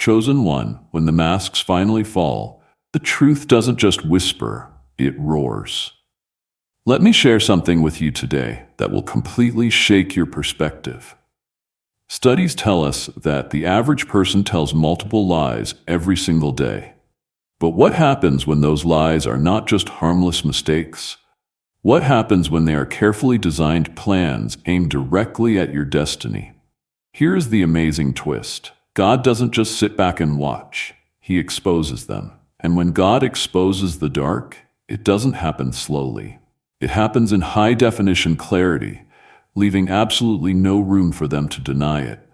chosen one, when the masks finally fall, the truth doesn't just whisper, it roars. Let me share something with you today that will completely shake your perspective. Studies tell us that the average person tells multiple lies every single day. But what happens when those lies are not just harmless mistakes? What happens when they are carefully designed plans aimed directly at your destiny? Here's the amazing twist. God doesn't just sit back and watch. He exposes them. And when God exposes the dark, it doesn't happen slowly. It happens in high-definition clarity, leaving absolutely no room for them to deny it.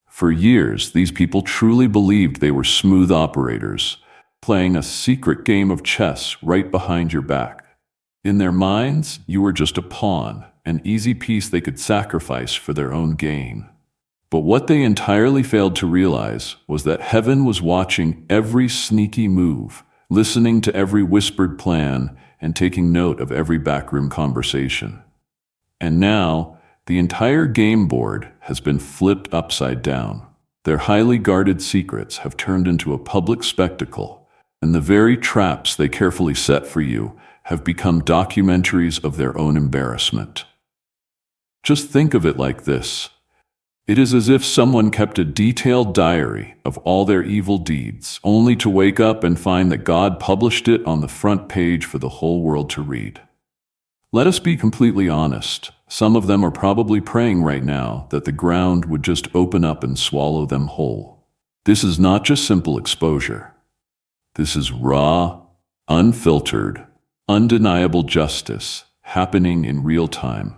For years, these people truly believed they were smooth operators, playing a secret game of chess right behind your back. In their minds, you were just a pawn, an easy piece they could sacrifice for their own gain. But what they entirely failed to realize was that heaven was watching every sneaky move, listening to every whispered plan, and taking note of every backroom conversation. And now, the entire game board has been flipped upside down. Their highly guarded secrets have turned into a public spectacle, and the very traps they carefully set for you have become documentaries of their own embarrassment. Just think of it like this. It is as if someone kept a detailed diary of all their evil deeds, only to wake up and find that God published it on the front page for the whole world to read. Let us be completely honest. Some of them are probably praying right now that the ground would just open up and swallow them whole. This is not just simple exposure. This is raw, unfiltered, undeniable justice happening in real time.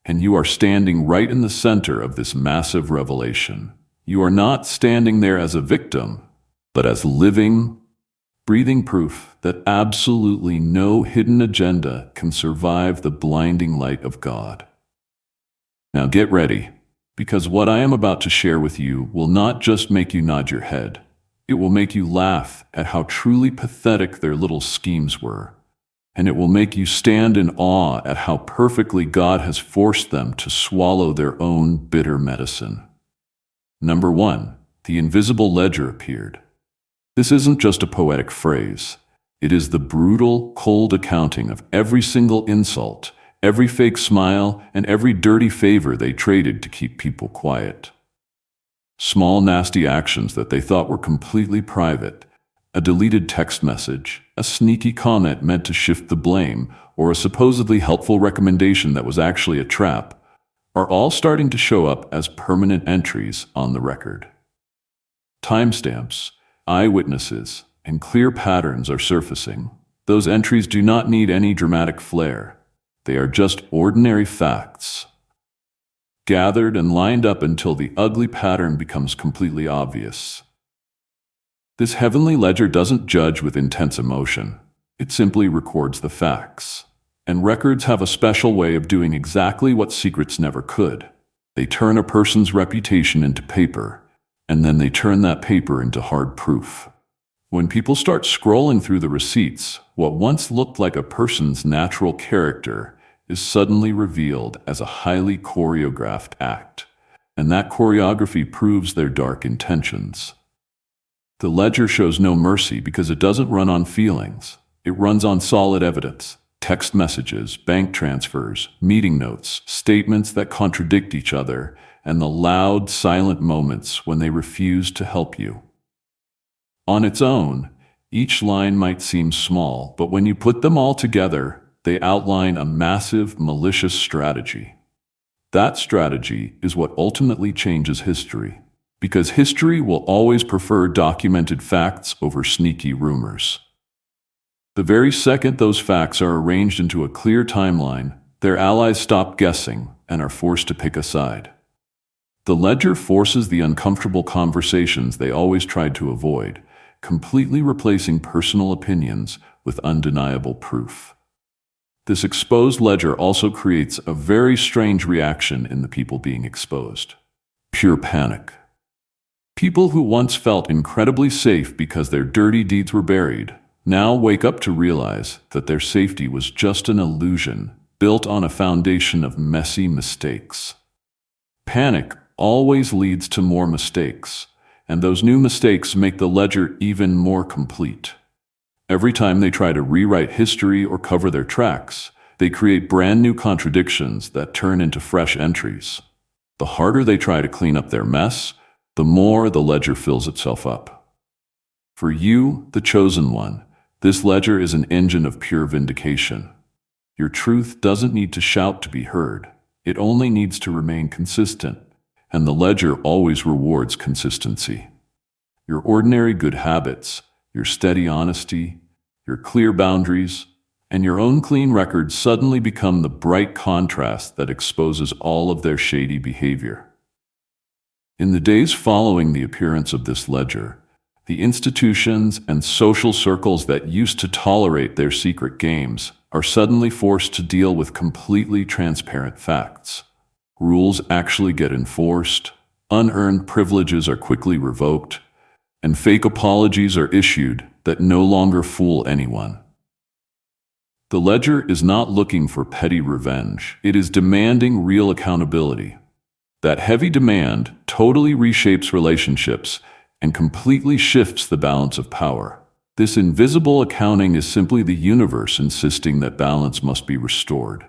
And you are standing right in the center of this massive revelation. You are not standing there as a victim, but as living, breathing proof that absolutely no hidden agenda can survive the blinding light of God. Now get ready, because what I am about to share with you will not just make you nod your head. It will make you laugh at how truly pathetic their little schemes were. And it will make you stand in awe at how perfectly God has forced them to swallow their own bitter medicine. Number 1, the invisible ledger appeared. This isn't just a poetic phrase. It is the brutal, cold accounting of every single insult, every fake smile, and every dirty favor they traded to keep people quiet. Small, nasty actions that they thought were completely private, a deleted text message, a sneaky comment meant to shift the blame, or a supposedly helpful recommendation that was actually a trap, are all starting to show up as permanent entries on the record. Timestamps, eyewitnesses, and clear patterns are surfacing. Those entries do not need any dramatic flair. They are just ordinary facts, gathered and lined up until the ugly pattern becomes completely obvious. This heavenly ledger doesn't judge with intense emotion. It simply records the facts. And records have a special way of doing exactly what secrets never could. They turn a person's reputation into paper, and then they turn that paper into hard proof. When people start scrolling through the receipts, what once looked like a person's natural character is suddenly revealed as a highly choreographed act, and that choreography proves their dark intentions. The ledger shows no mercy because it doesn't run on feelings. It runs on solid evidence, text messages, bank transfers, meeting notes, statements that contradict each other, and the loud, silent moments when they refuse to help you. On its own, each line might seem small, but when you put them all together, they outline a massive, malicious strategy. That strategy is what ultimately changes history. Because history will always prefer documented facts over sneaky rumors. The very second those facts are arranged into a clear timeline, their allies stop guessing and are forced to pick a side. The ledger forces the uncomfortable conversations they always tried to avoid, completely replacing personal opinions with undeniable proof. This exposed ledger also creates a very strange reaction in the people being exposed. Pure panic. People who once felt incredibly safe because their dirty deeds were buried, now wake up to realize that their safety was just an illusion built on a foundation of messy mistakes. Panic always leads to more mistakes, and those new mistakes make the ledger even more complete. Every time they try to rewrite history or cover their tracks, they create brand new contradictions that turn into fresh entries. The harder they try to clean up their mess, the more the ledger fills itself up. For you, the chosen one, this ledger is an engine of pure vindication. Your truth doesn't need to shout to be heard. It only needs to remain consistent, and the ledger always rewards consistency. Your ordinary good habits, your steady honesty, your clear boundaries, and your own clean record suddenly become the bright contrast that exposes all of their shady behavior. In the days following the appearance of this ledger, the institutions and social circles that used to tolerate their secret games are suddenly forced to deal with completely transparent facts. Rules actually get enforced, unearned privileges are quickly revoked, and fake apologies are issued that no longer fool anyone. The ledger is not looking for petty revenge. It is demanding real accountability. That heavy demand totally reshapes relationships and completely shifts the balance of power. This invisible accounting is simply the universe insisting that balance must be restored.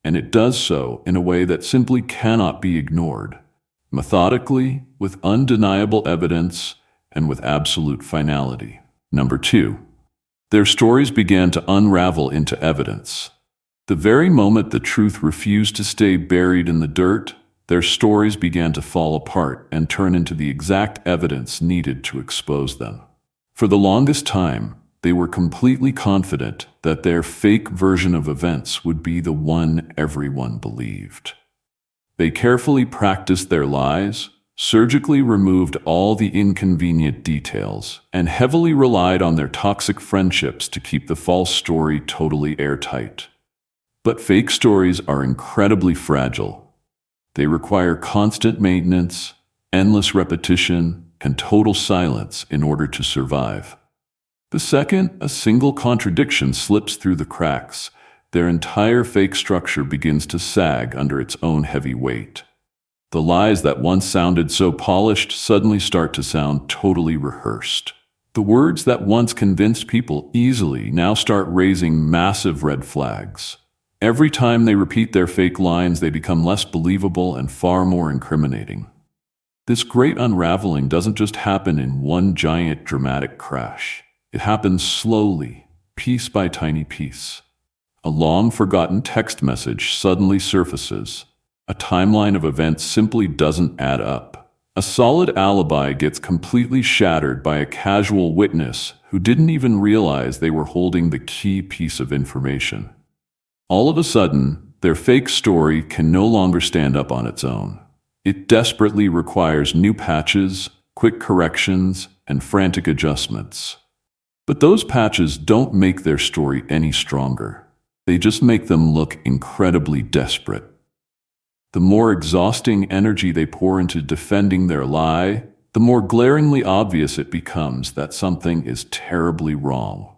And it does so in a way that simply cannot be ignored. Methodically, with undeniable evidence, and with absolute finality. Number 2. Their stories began to unravel into evidence. The very moment the truth refused to stay buried in the dirt, their stories began to fall apart and turn into the exact evidence needed to expose them. For the longest time, they were completely confident that their fake version of events would be the one everyone believed. They carefully practiced their lies, surgically removed all the inconvenient details, and heavily relied on their toxic friendships to keep the false story totally airtight. But fake stories are incredibly fragile. They require constant maintenance, endless repetition, and total silence in order to survive. The second a single contradiction slips through the cracks, their entire fake structure begins to sag under its own heavy weight. The lies that once sounded so polished suddenly start to sound totally rehearsed. The words that once convinced people easily now start raising massive red flags. Every time they repeat their fake lines, they become less believable and far more incriminating. This great unraveling doesn't just happen in one giant dramatic crash. It happens slowly, piece by tiny piece. A long-forgotten text message suddenly surfaces. A timeline of events simply doesn't add up. A solid alibi gets completely shattered by a casual witness who didn't even realize they were holding the key piece of information. All of a sudden, their fake story can no longer stand up on its own. It desperately requires new patches, quick corrections, and frantic adjustments. But those patches don't make their story any stronger. They just make them look incredibly desperate. The more exhausting energy they pour into defending their lie, the more glaringly obvious it becomes that something is terribly wrong.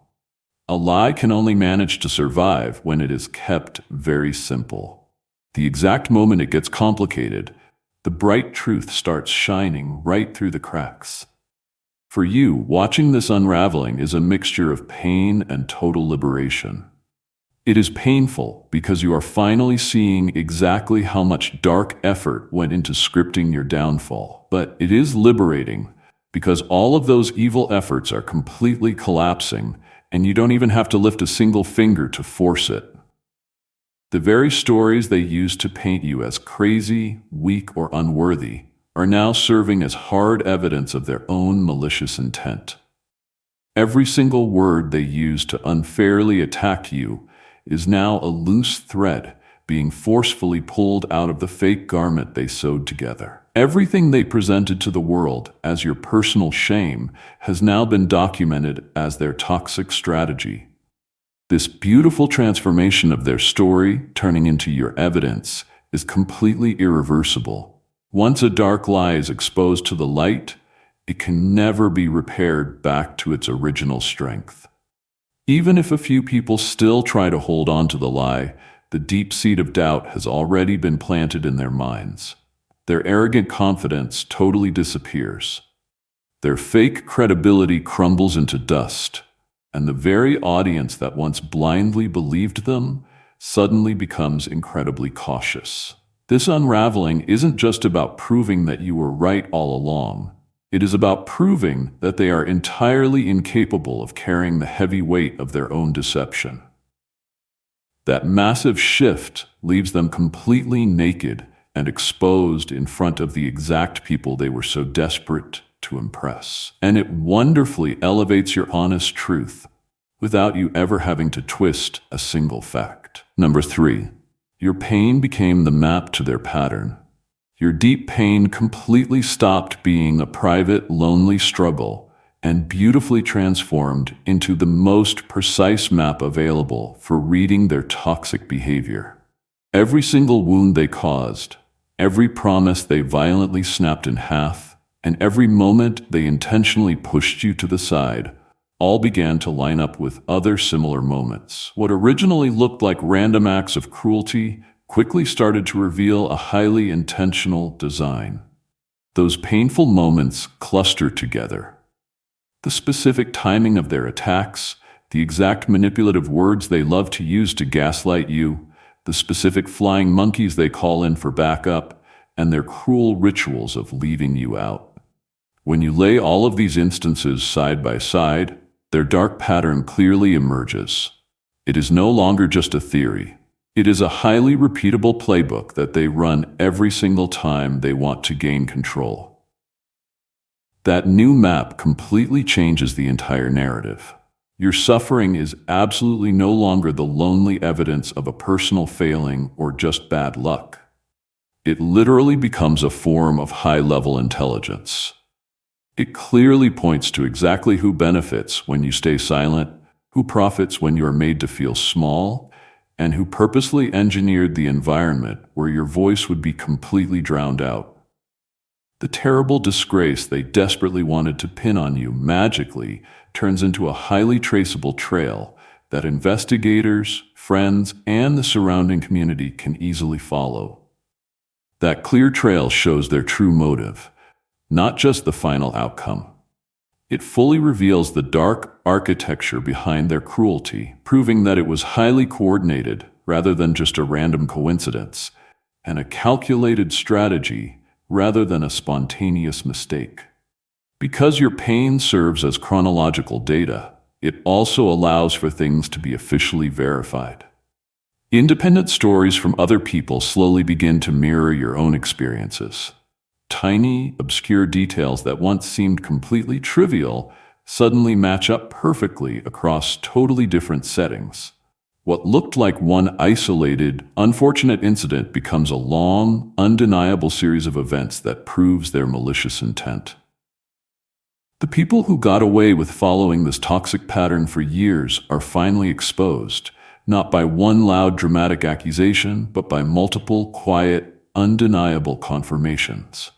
A lie can only manage to survive when it is kept very simple. The exact moment it gets complicated, the bright truth starts shining right through the cracks. For you, watching this unraveling is a mixture of pain and total liberation. It is painful because you are finally seeing exactly how much dark effort went into scripting your downfall. But it is liberating because all of those evil efforts are completely collapsing and you don't even have to lift a single finger to force it. The very stories they used to paint you as crazy, weak, or unworthy are now serving as hard evidence of their own malicious intent. Every single word they used to unfairly attack you is now a loose thread being forcefully pulled out of the fake garment they sewed together. Everything they presented to the world as your personal shame has now been documented as their toxic strategy. This beautiful transformation of their story, turning into your evidence, is completely irreversible. Once a dark lie is exposed to the light, it can never be repaired back to its original strength. Even if a few people still try to hold on to the lie, the deep seed of doubt has already been planted in their minds. Their arrogant confidence totally disappears. Their fake credibility crumbles into dust, and the very audience that once blindly believed them suddenly becomes incredibly cautious. This unraveling isn't just about proving that you were right all along. It is about proving that they are entirely incapable of carrying the heavy weight of their own deception. That massive shift leaves them completely naked and exposed in front of the exact people they were so desperate to impress. And it wonderfully elevates your honest truth without you ever having to twist a single fact. Number 3, your pain became the map to their pattern. Your deep pain completely stopped being a private, lonely struggle and beautifully transformed into the most precise map available for reading their toxic behavior. Every single wound they caused, every promise they violently snapped in half, and every moment they intentionally pushed you to the side, all began to line up with other similar moments. What originally looked like random acts of cruelty quickly started to reveal a highly intentional design. Those painful moments clustered together. The specific timing of their attacks, the exact manipulative words they love to use to gaslight you, the specific flying monkeys they call in for backup, and their cruel rituals of leaving you out. When you lay all of these instances side by side, their dark pattern clearly emerges. It is no longer just a theory. It is a highly repeatable playbook that they run every single time they want to gain control. That new map completely changes the entire narrative. Your suffering is absolutely no longer the lonely evidence of a personal failing or just bad luck. It literally becomes a form of high-level intelligence. It clearly points to exactly who benefits when you stay silent, who profits when you are made to feel small, and who purposely engineered the environment where your voice would be completely drowned out. The terrible disgrace they desperately wanted to pin on you magically turns into a highly traceable trail that investigators, friends, and the surrounding community can easily follow. That clear trail shows their true motive, not just the final outcome. It fully reveals the dark architecture behind their cruelty, proving that it was highly coordinated rather than just a random coincidence, and a calculated strategy rather than a spontaneous mistake. Because your pain serves as chronological data, it also allows for things to be officially verified. Independent stories from other people slowly begin to mirror your own experiences. Tiny, obscure details that once seemed completely trivial suddenly match up perfectly across totally different settings. What looked like one isolated, unfortunate incident becomes a long, undeniable series of events that proves their malicious intent. The people who got away with following this toxic pattern for years are finally exposed, not by one loud, dramatic accusation, but by multiple, quiet, undeniable confirmations.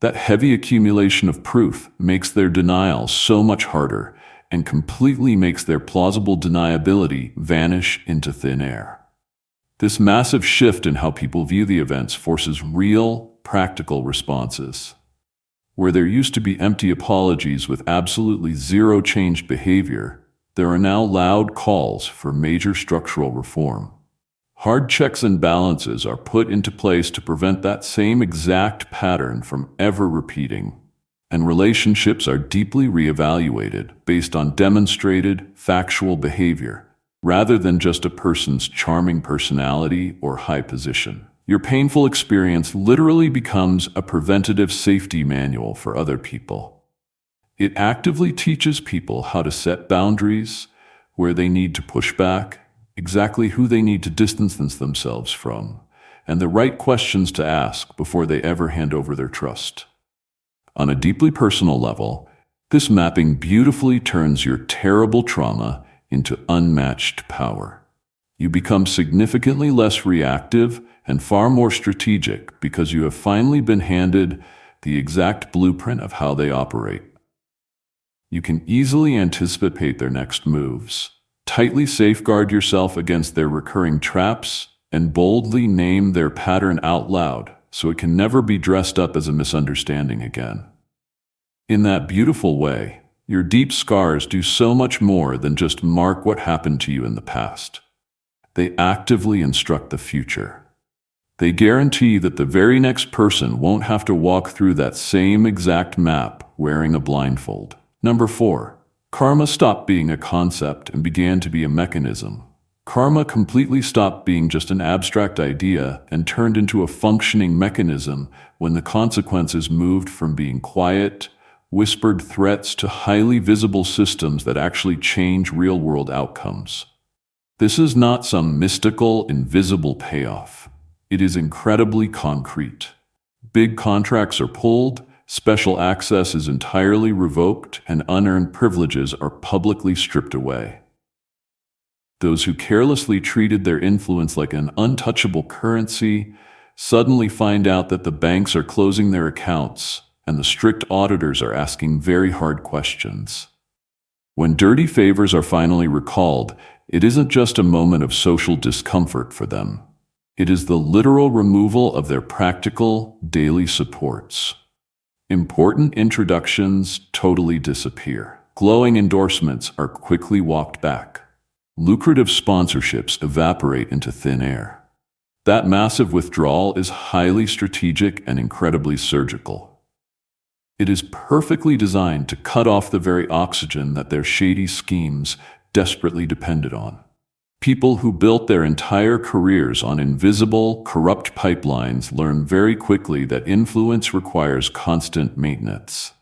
That heavy accumulation of proof makes their denial so much harder and completely makes their plausible deniability vanish into thin air. This massive shift in how people view the events forces real, practical responses. Where there used to be empty apologies with absolutely zero changed behavior, there are now loud calls for major structural reform. Hard checks and balances are put into place to prevent that same exact pattern from ever repeating, and relationships are deeply reevaluated based on demonstrated, factual behavior, rather than just a person's charming personality or high position. Your painful experience literally becomes a preventative safety manual for other people. It actively teaches people how to set boundaries, where they need to push back, exactly who they need to distance themselves from, and the right questions to ask before they ever hand over their trust. On a deeply personal level, this mapping beautifully turns your terrible trauma into unmatched power. You become significantly less reactive and far more strategic because you have finally been handed the exact blueprint of how they operate. You can easily anticipate their next moves, tightly safeguard yourself against their recurring traps, and boldly name their pattern out loud so it can never be dressed up as a misunderstanding again. In that beautiful way, your deep scars do so much more than just mark what happened to you in the past. They actively instruct the future. They guarantee that the very next person won't have to walk through that same exact map wearing a blindfold. Number 4. Karma stopped being a concept and began to be a mechanism. Karma completely stopped being just an abstract idea and turned into a functioning mechanism when the consequences moved from being quiet, whispered threats to highly visible systems that actually change real-world outcomes. This is not some mystical, invisible payoff. It is incredibly concrete. Big contracts are pulled, special access is entirely revoked, and unearned privileges are publicly stripped away. Those who carelessly treated their influence like an untouchable currency suddenly find out that the banks are closing their accounts and the strict auditors are asking very hard questions. When dirty favors are finally recalled, it isn't just a moment of social discomfort for them. It is the literal removal of their practical, daily supports. Important introductions totally disappear. Glowing endorsements are quickly walked back. Lucrative sponsorships evaporate into thin air. That massive withdrawal is highly strategic and incredibly surgical. It is perfectly designed to cut off the very oxygen that their shady schemes desperately depended on. People who built their entire careers on invisible, corrupt pipelines learn very quickly that influence requires constant maintenance.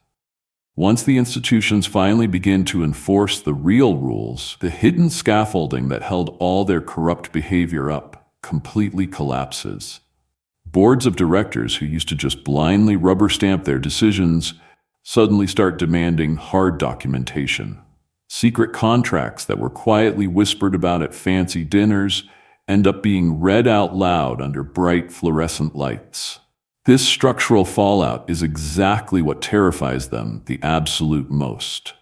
Once the institutions finally begin to enforce the real rules, the hidden scaffolding that held all their corrupt behavior up completely collapses. Boards of directors who used to just blindly rubber stamp their decisions suddenly start demanding hard documentation. Secret contracts that were quietly whispered about at fancy dinners end up being read out loud under bright fluorescent lights. This structural fallout is exactly what terrifies them the absolute most.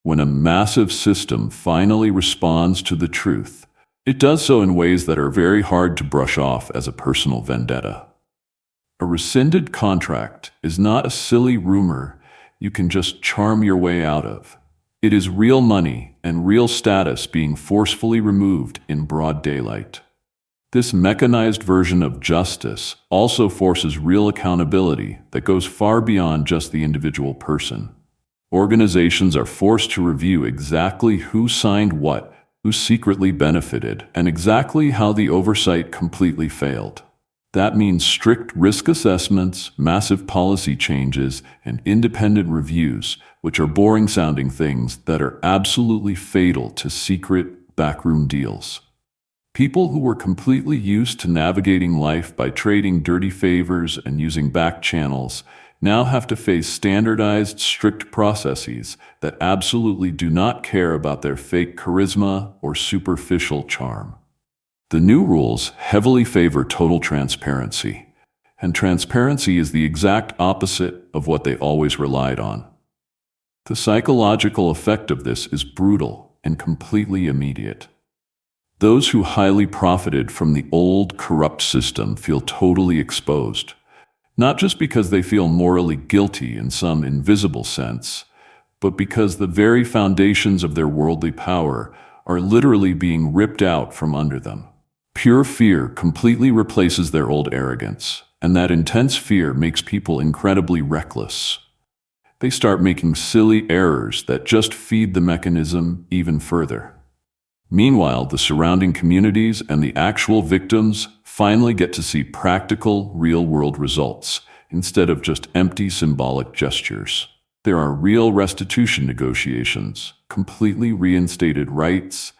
When a massive system finally responds to the truth, it does so in ways that are very hard to brush off as a personal vendetta. A rescinded contract is not a silly rumor you can just charm your way out of. It is real money and real status being forcefully removed in broad daylight. This mechanized version of justice also forces real accountability that goes far beyond just the individual person. Organizations are forced to review exactly who signed what, who secretly benefited, and exactly how the oversight completely failed. That means strict risk assessments, massive policy changes, and independent reviews, which are boring-sounding things that are absolutely fatal to secret, backroom deals. People who were completely used to navigating life by trading dirty favors and using back channels now have to face standardized, strict processes that absolutely do not care about their fake charisma or superficial charm. The new rules heavily favor total transparency, and transparency is the exact opposite of what they always relied on. The psychological effect of this is brutal and completely immediate. Those who highly profited from the old, corrupt system feel totally exposed, not just because they feel morally guilty in some invisible sense, but because the very foundations of their worldly power are literally being ripped out from under them. Pure fear completely replaces their old arrogance, and that intense fear makes people incredibly reckless. They start making silly errors that just feed the mechanism even further. Meanwhile, the surrounding communities and the actual victims finally get to see practical, real-world results instead of just empty symbolic gestures. There are real restitution negotiations, completely reinstated rights,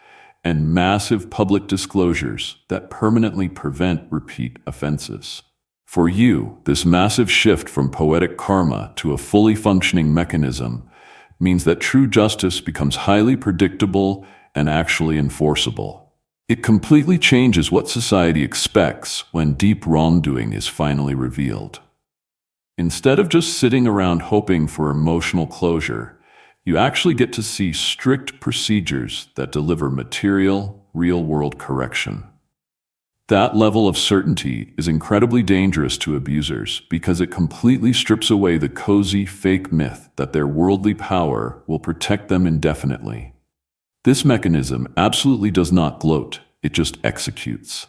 and massive public disclosures that permanently prevent repeat offenses. For you, this massive shift from poetic karma to a fully functioning mechanism means that true justice becomes highly predictable and actually enforceable. It completely changes what society expects when deep wrongdoing is finally revealed. Instead of just sitting around hoping for emotional closure, you actually get to see strict procedures that deliver material, real-world correction. That level of certainty is incredibly dangerous to abusers because it completely strips away the cozy, fake myth that their worldly power will protect them indefinitely. This mechanism absolutely does not gloat, it just executes.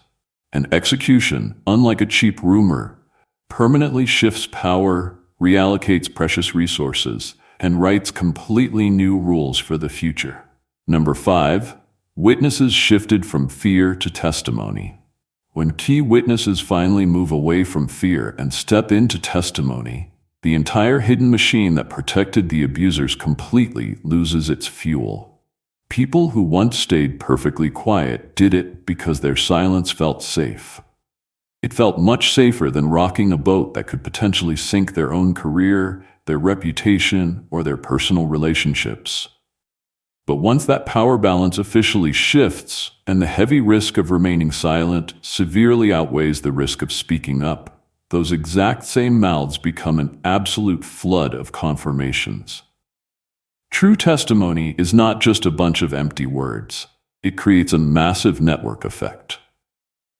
And execution, unlike a cheap rumor, permanently shifts power, reallocates precious resources, and writes completely new rules for the future. Number 5. Witnesses shifted from fear to testimony. When key witnesses finally move away from fear and step into testimony, the entire hidden machine that protected the abusers completely loses its fuel. People who once stayed perfectly quiet did it because their silence felt safe. It felt much safer than rocking a boat that could potentially sink their own career, their reputation, or their personal relationships. But once that power balance officially shifts, and the heavy risk of remaining silent severely outweighs the risk of speaking up, those exact same mouths become an absolute flood of confirmations. True testimony is not just a bunch of empty words. It creates a massive network effect.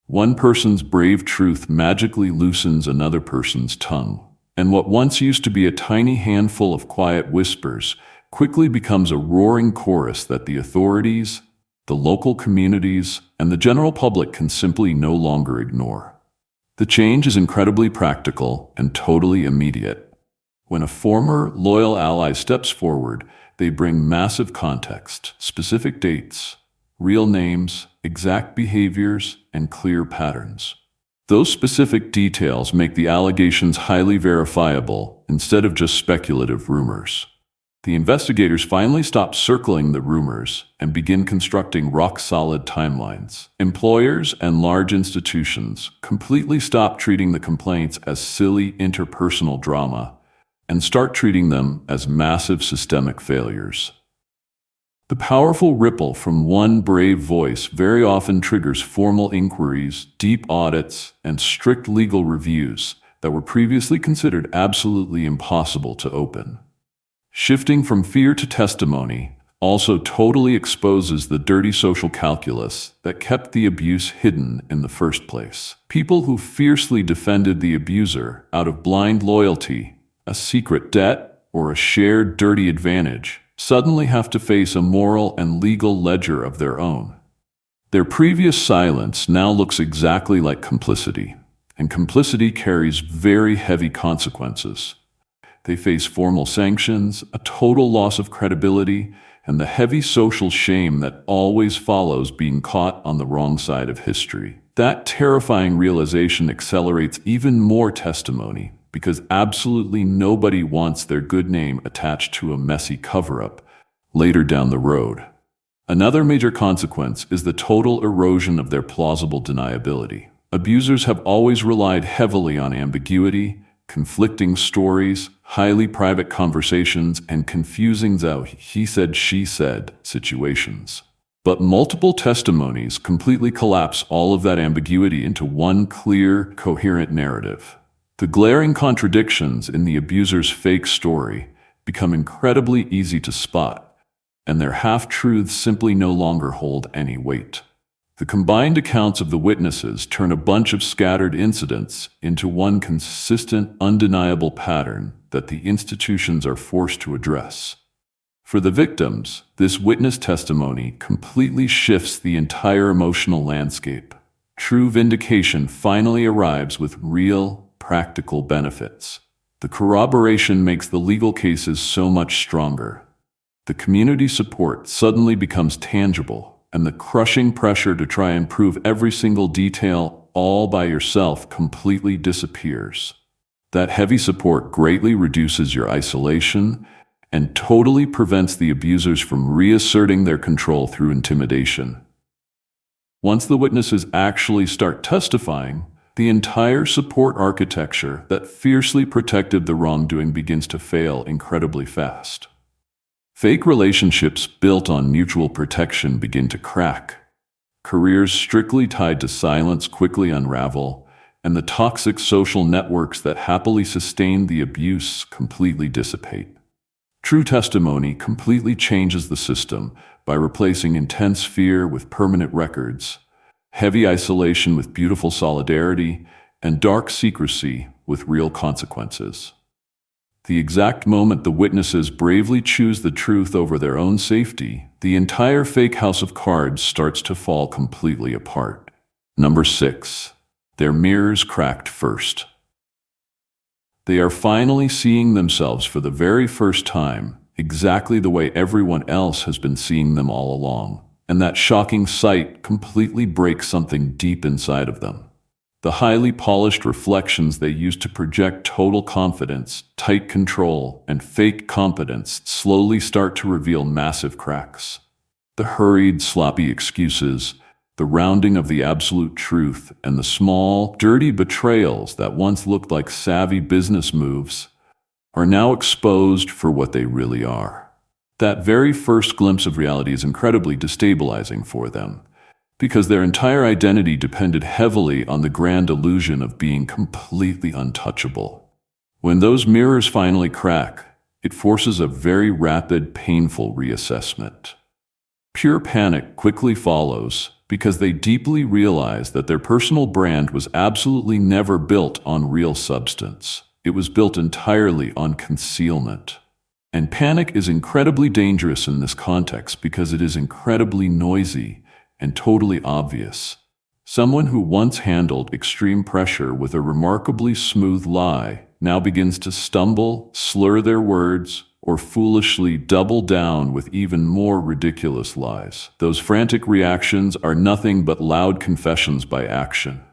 One person's brave truth magically loosens another person's tongue, and what once used to be a tiny handful of quiet whispers quickly becomes a roaring chorus that the authorities, the local communities, and the general public can simply no longer ignore. The change is incredibly practical and totally immediate. When a former loyal ally steps forward, they bring massive context, specific dates, real names, exact behaviors, and clear patterns. Those specific details make the allegations highly verifiable instead of just speculative rumors. The investigators finally stop circling the rumors and begin constructing rock-solid timelines. Employers and large institutions completely stop treating the complaints as silly interpersonal drama and start treating them as massive systemic failures. The powerful ripple from one brave voice very often triggers formal inquiries, deep audits, and strict legal reviews that were previously considered absolutely impossible to open. Shifting from fear to testimony also totally exposes the dirty social calculus that kept the abuse hidden in the first place. People who fiercely defended the abuser out of blind loyalty, a secret debt, or a shared dirty advantage suddenly have to face a moral and legal ledger of their own. Their previous silence now looks exactly like complicity, and complicity carries very heavy consequences. They face formal sanctions, a total loss of credibility, and the heavy social shame that always follows being caught on the wrong side of history. That terrifying realization accelerates even more testimony because absolutely nobody wants their good name attached to a messy cover-up later down the road. Another major consequence is the total erosion of their plausible deniability. Abusers have always relied heavily on ambiguity, conflicting stories, highly private conversations, and confusing he said, she said situations. But multiple testimonies completely collapse all of that ambiguity into one clear, coherent narrative. The glaring contradictions in the abuser's fake story become incredibly easy to spot, and their half-truths simply no longer hold any weight. The combined accounts of the witnesses turn a bunch of scattered incidents into one consistent, undeniable pattern that the institutions are forced to address. For the victims, this witness testimony completely shifts the entire emotional landscape. True vindication finally arrives with real, practical benefits. The corroboration makes the legal cases so much stronger. The community support suddenly becomes tangible, and the crushing pressure to try and prove every single detail all by yourself completely disappears. That heavy support greatly reduces your isolation and totally prevents the abusers from reasserting their control through intimidation. Once the witnesses actually start testifying, the entire support architecture that fiercely protected the wrongdoing begins to fail incredibly fast. Fake relationships built on mutual protection begin to crack. Careers strictly tied to silence quickly unravel, and the toxic social networks that happily sustained the abuse completely dissipate. True testimony completely changes the system by replacing intense fear with permanent records, heavy isolation with beautiful solidarity, and dark secrecy with real consequences. The exact moment the witnesses bravely choose the truth over their own safety, the entire fake house of cards starts to fall completely apart. Number 6. Their mirrors cracked first. They are finally seeing themselves for the very first time, exactly the way everyone else has been seeing them all along. And that shocking sight completely breaks something deep inside of them. The highly polished reflections they used to project total confidence, tight control, and fake competence slowly start to reveal massive cracks. The hurried, sloppy excuses, the rounding of the absolute truth, and the small, dirty betrayals that once looked like savvy business moves are now exposed for what they really are. That very first glimpse of reality is incredibly destabilizing for them, because their entire identity depended heavily on the grand illusion of being completely untouchable. When those mirrors finally crack, it forces a very rapid, painful reassessment. Pure panic quickly follows because they deeply realize that their personal brand was absolutely never built on real substance. It was built entirely on concealment. And panic is incredibly dangerous in this context because it is incredibly noisy and totally obvious. Someone who once handled extreme pressure with a remarkably smooth lie now begins to stumble, slur their words, or foolishly double down with even more ridiculous lies. Those frantic reactions are nothing but loud confessions by action.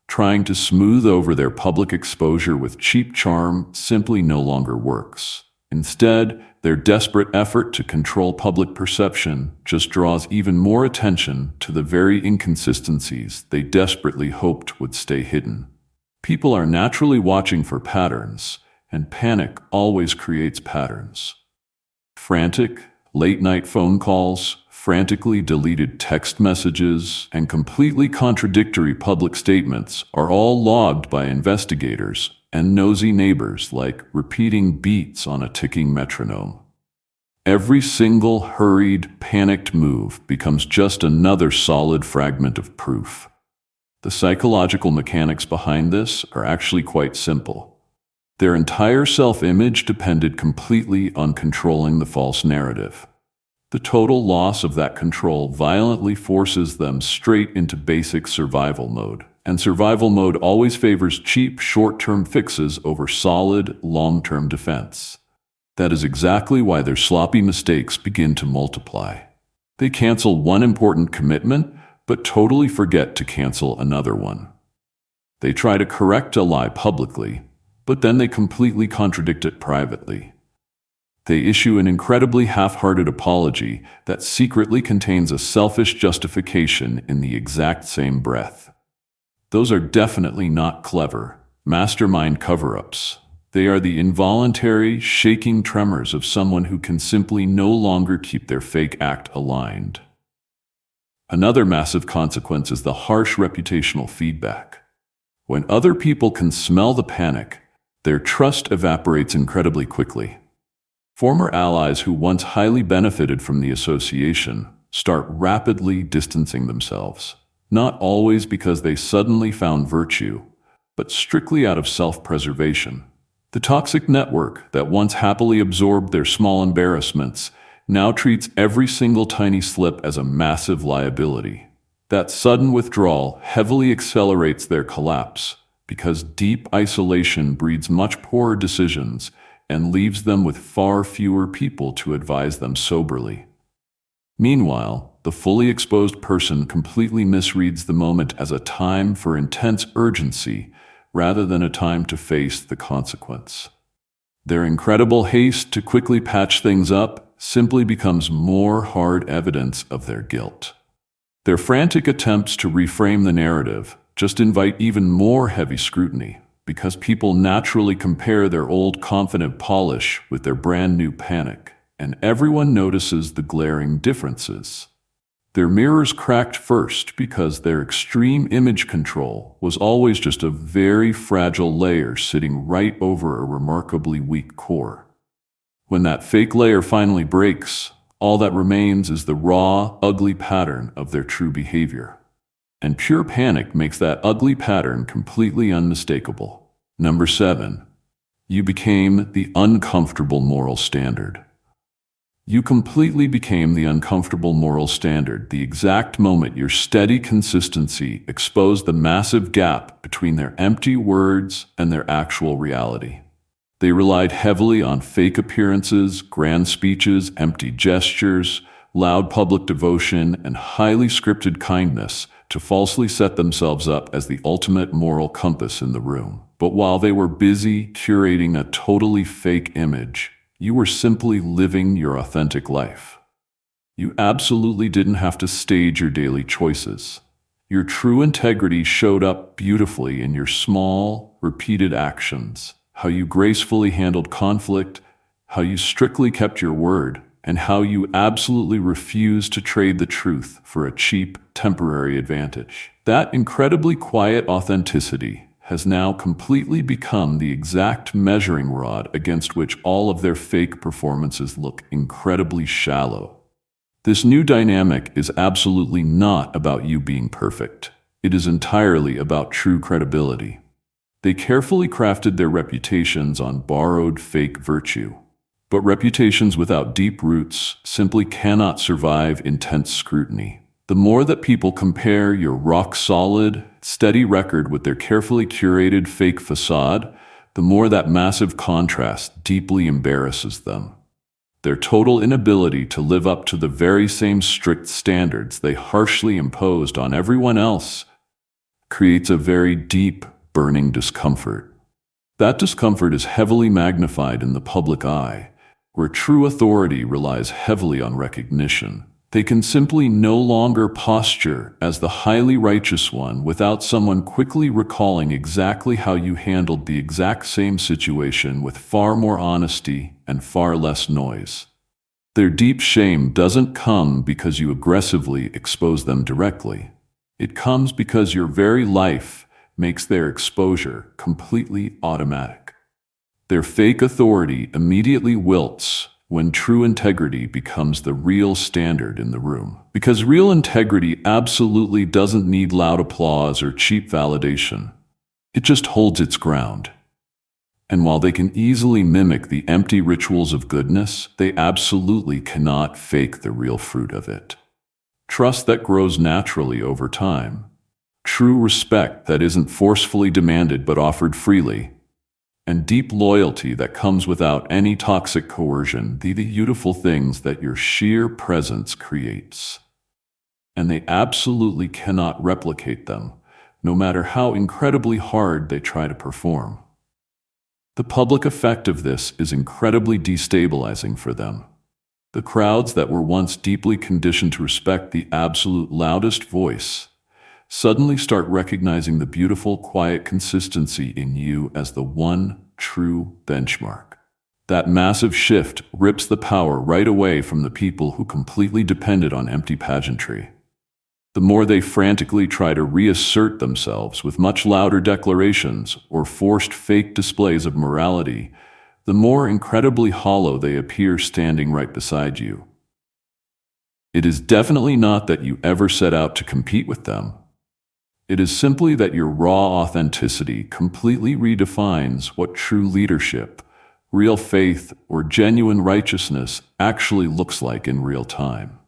Trying to smooth over their public exposure with cheap charm simply no longer works. Instead, their desperate effort to control public perception just draws even more attention to the very inconsistencies they desperately hoped would stay hidden. People are naturally watching for patterns, and panic always creates patterns. Frantic, late-night phone calls, frantically deleted text messages, and completely contradictory public statements are all logged by investigators and nosy neighbors like repeating beats on a ticking metronome. Every single hurried, panicked move becomes just another solid fragment of proof. The psychological mechanics behind this are actually quite simple. Their entire self-image depended completely on controlling the false narrative. The total loss of that control violently forces them straight into basic survival mode. And survival mode always favors cheap, short-term fixes over solid, long-term defense. That is exactly why their sloppy mistakes begin to multiply. They cancel one important commitment, but totally forget to cancel another one. They try to correct a lie publicly, but then they completely contradict it privately. They issue an incredibly half-hearted apology that secretly contains a selfish justification in the exact same breath. Those are definitely not clever, mastermind cover-ups. They are the involuntary, shaking tremors of someone who can simply no longer keep their fake act aligned. Another massive consequence is the harsh reputational feedback. When other people can smell the panic, their trust evaporates incredibly quickly. Former allies who once highly benefited from the association start rapidly distancing themselves. Not always because they suddenly found virtue, but strictly out of self-preservation. The toxic network that once happily absorbed their small embarrassments now treats every single tiny slip as a massive liability. That sudden withdrawal heavily accelerates their collapse because deep isolation breeds much poorer decisions and leaves them with far fewer people to advise them soberly. Meanwhile, the fully exposed person completely misreads the moment as a time for intense urgency rather than a time to face the consequence. Their incredible haste to quickly patch things up simply becomes more hard evidence of their guilt. Their frantic attempts to reframe the narrative just invite even more heavy scrutiny because people naturally compare their old confident polish with their brand new panic, and everyone notices the glaring differences. Their mirrors cracked first because their extreme image control was always just a very fragile layer sitting right over a remarkably weak core. When that fake layer finally breaks, all that remains is the raw, ugly pattern of their true behavior. And pure panic makes that ugly pattern completely unmistakable. Number 7. You became the uncomfortable moral standard. You completely became the uncomfortable moral standard the exact moment your steady consistency exposed the massive gap between their empty words and their actual reality. They relied heavily on fake appearances, grand speeches, empty gestures, loud public devotion, and highly scripted kindness to falsely set themselves up as the ultimate moral compass in the room. But while they were busy curating a totally fake image, you were simply living your authentic life. You absolutely didn't have to stage your daily choices. Your true integrity showed up beautifully in your small, repeated actions, how you gracefully handled conflict, how you strictly kept your word, and how you absolutely refused to trade the truth for a cheap, temporary advantage. That incredibly quiet authenticity has now completely become the exact measuring rod against which all of their fake performances look incredibly shallow. This new dynamic is absolutely not about you being perfect. It is entirely about true credibility. They carefully crafted their reputations on borrowed fake virtue. But reputations without deep roots simply cannot survive intense scrutiny. The more that people compare your rock-solid, steady record with their carefully curated fake facade, the more that massive contrast deeply embarrasses them. Their total inability to live up to the very same strict standards they harshly imposed on everyone else creates a very deep, burning discomfort. That discomfort is heavily magnified in the public eye, where true authority relies heavily on recognition. They can simply no longer posture as the highly righteous one without someone quickly recalling exactly how you handled the exact same situation with far more honesty and far less noise. Their deep shame doesn't come because you aggressively expose them directly. It comes because your very life makes their exposure completely automatic. Their fake authority immediately wilts when true integrity becomes the real standard in the room. Because real integrity absolutely doesn't need loud applause or cheap validation. It just holds its ground. And while they can easily mimic the empty rituals of goodness, they absolutely cannot fake the real fruit of it. Trust that grows naturally over time. True respect that isn't forcefully demanded but offered freely. And deep loyalty that comes without any toxic coercion, the beautiful things that your sheer presence creates. And they absolutely cannot replicate them, no matter how incredibly hard they try to perform. The public effect of this is incredibly destabilizing for them. The crowds that were once deeply conditioned to respect the absolute loudest voice suddenly start recognizing the beautiful, quiet consistency in you as the one true benchmark. That massive shift rips the power right away from the people who completely depended on empty pageantry. The more they frantically try to reassert themselves with much louder declarations or forced fake displays of morality, the more incredibly hollow they appear standing right beside you. It is definitely not that you ever set out to compete with them. It is simply that your raw authenticity completely redefines what true leadership, real faith, or genuine righteousness actually looks like in real time.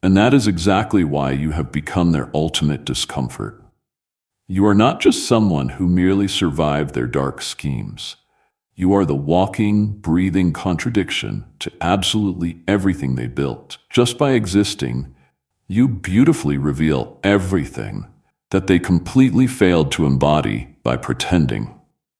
And that is exactly why you have become their ultimate discomfort. You are not just someone who merely survived their dark schemes. You are the walking, breathing contradiction to absolutely everything they built. Just by existing, you beautifully reveal everything that they completely failed to embody by pretending.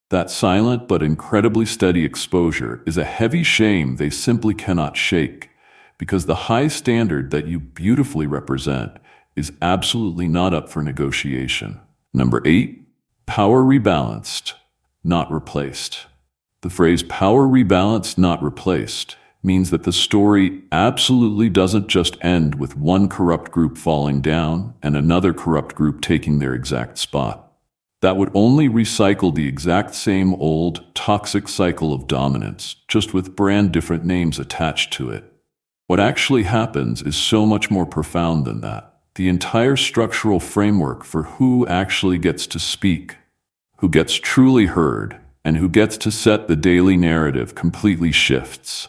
That silent but incredibly steady exposure is a heavy shame they simply cannot shake, because the high standard that you beautifully represent is absolutely not up for negotiation. Number 8, power rebalanced, not replaced. The phrase power rebalanced, not replaced means that the story absolutely doesn't just end with one corrupt group falling down and another corrupt group taking their exact spot. That would only recycle the exact same old, toxic cycle of dominance, just with brand different names attached to it. What actually happens is so much more profound than that. the entire structural framework for who actually gets to speak, who gets truly heard, and who gets to set the daily narrative completely shifts.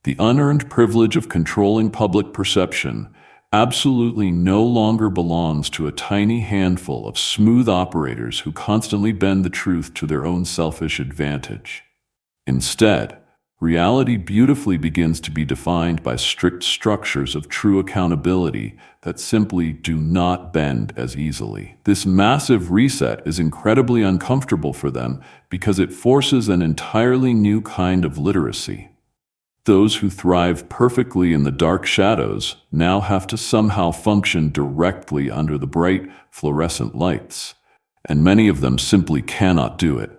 The unearned privilege of controlling public perception absolutely no longer belongs to a tiny handful of smooth operators who constantly bend the truth to their own selfish advantage. Instead, reality beautifully begins to be defined by strict structures of true accountability that simply do not bend as easily. This massive reset is incredibly uncomfortable for them because it forces an entirely new kind of literacy. Those who thrive perfectly in the dark shadows now have to somehow function directly under the bright, fluorescent lights, and many of them simply cannot do it.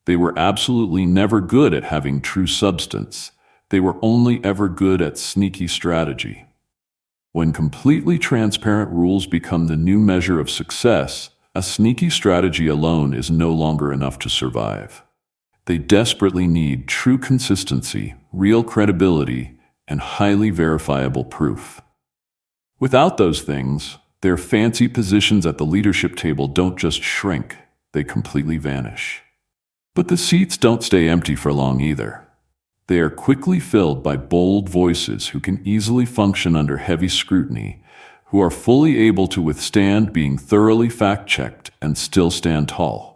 They were absolutely never good at having true substance. They were only ever good at sneaky strategy. When completely transparent rules become the new measure of success, a sneaky strategy alone is no longer enough to survive. They desperately need true consistency, real credibility, and highly verifiable proof. Without those things, their fancy positions at the leadership table don't just shrink, they completely vanish. But the seats don't stay empty for long either. They are quickly filled by bold voices who can easily function under heavy scrutiny, who are fully able to withstand being thoroughly fact-checked and still stand tall.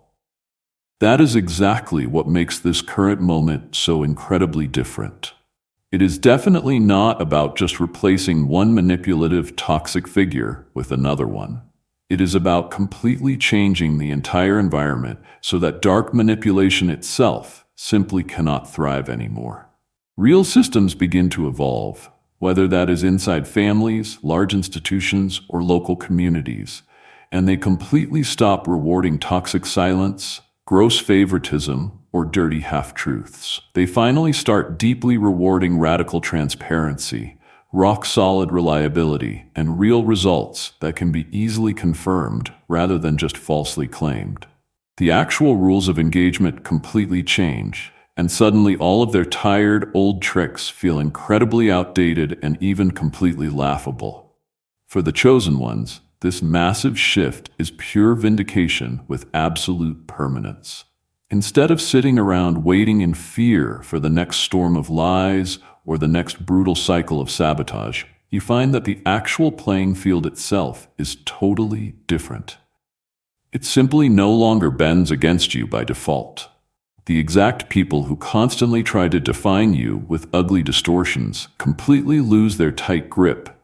That is exactly what makes this current moment so incredibly different. It is definitely not about just replacing one manipulative, toxic figure with another one. It is about completely changing the entire environment so that dark manipulation itself simply cannot thrive anymore. Real systems begin to evolve, whether that is inside families, large institutions, or local communities, and they completely stop rewarding toxic silence, gross favoritism, or dirty half-truths. They finally start deeply rewarding radical transparency, rock-solid reliability, and real results that can be easily confirmed rather than just falsely claimed. The actual rules of engagement completely change, and suddenly all of their tired, old tricks feel incredibly outdated and even completely laughable. For the chosen ones, this massive shift is pure vindication with absolute permanence. Instead of sitting around waiting in fear for the next storm of lies or the next brutal cycle of sabotage, you find that the actual playing field itself is totally different. It simply no longer bends against you by default. The exact people who constantly try to define you with ugly distortions completely lose their tight grip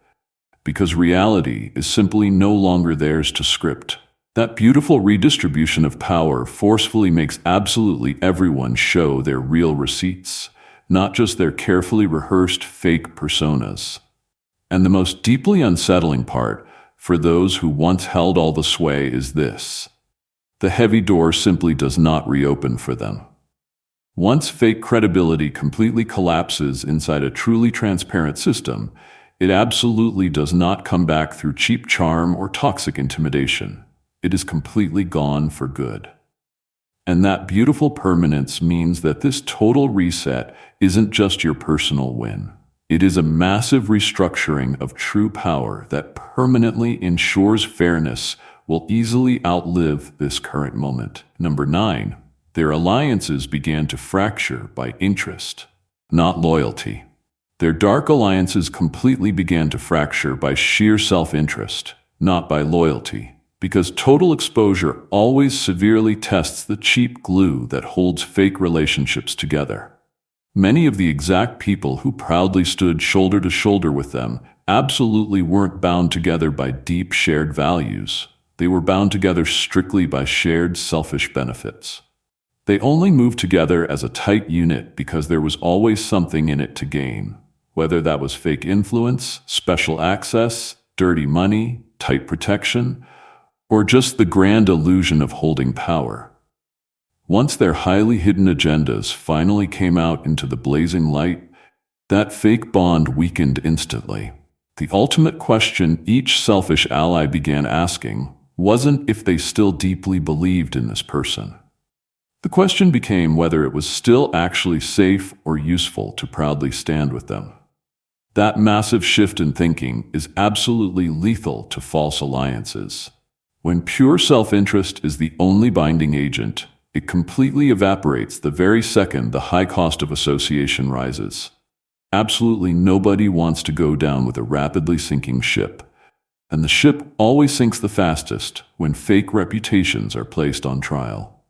because reality is simply no longer theirs to script. That beautiful redistribution of power forcefully makes absolutely everyone show their real receipts, not just their carefully rehearsed fake personas. And the most deeply unsettling part, for those who once held all the sway, is this: the heavy door simply does not reopen for them. Once fake credibility completely collapses inside a truly transparent system, it absolutely does not come back through cheap charm or toxic intimidation. It is completely gone for good. And that beautiful permanence means that this total reset isn't just your personal win. It is a massive restructuring of true power that permanently ensures fairness will easily outlive this current moment. Number 9, their alliances began to fracture by interest, not loyalty. Their dark alliances completely began to fracture by sheer self-interest, not by loyalty. Because total exposure always severely tests the cheap glue that holds fake relationships together. Many of the exact people who proudly stood shoulder to shoulder with them absolutely weren't bound together by deep shared values. They were bound together strictly by shared selfish benefits. They only moved together as a tight unit because there was always something in it to gain, whether that was fake influence, special access, dirty money, tight protection, or just the grand illusion of holding power. Once their highly hidden agendas finally came out into the blazing light, that fake bond weakened instantly. The ultimate question each selfish ally began asking wasn't if they still deeply believed in this person. The question became whether it was still actually safe or useful to proudly stand with them. That massive shift in thinking is absolutely lethal to false alliances. When pure self-interest is the only binding agent, it completely evaporates the very second the high cost of association rises. Absolutely nobody wants to go down with a rapidly sinking ship, and the ship always sinks the fastest when fake reputations are placed on trial.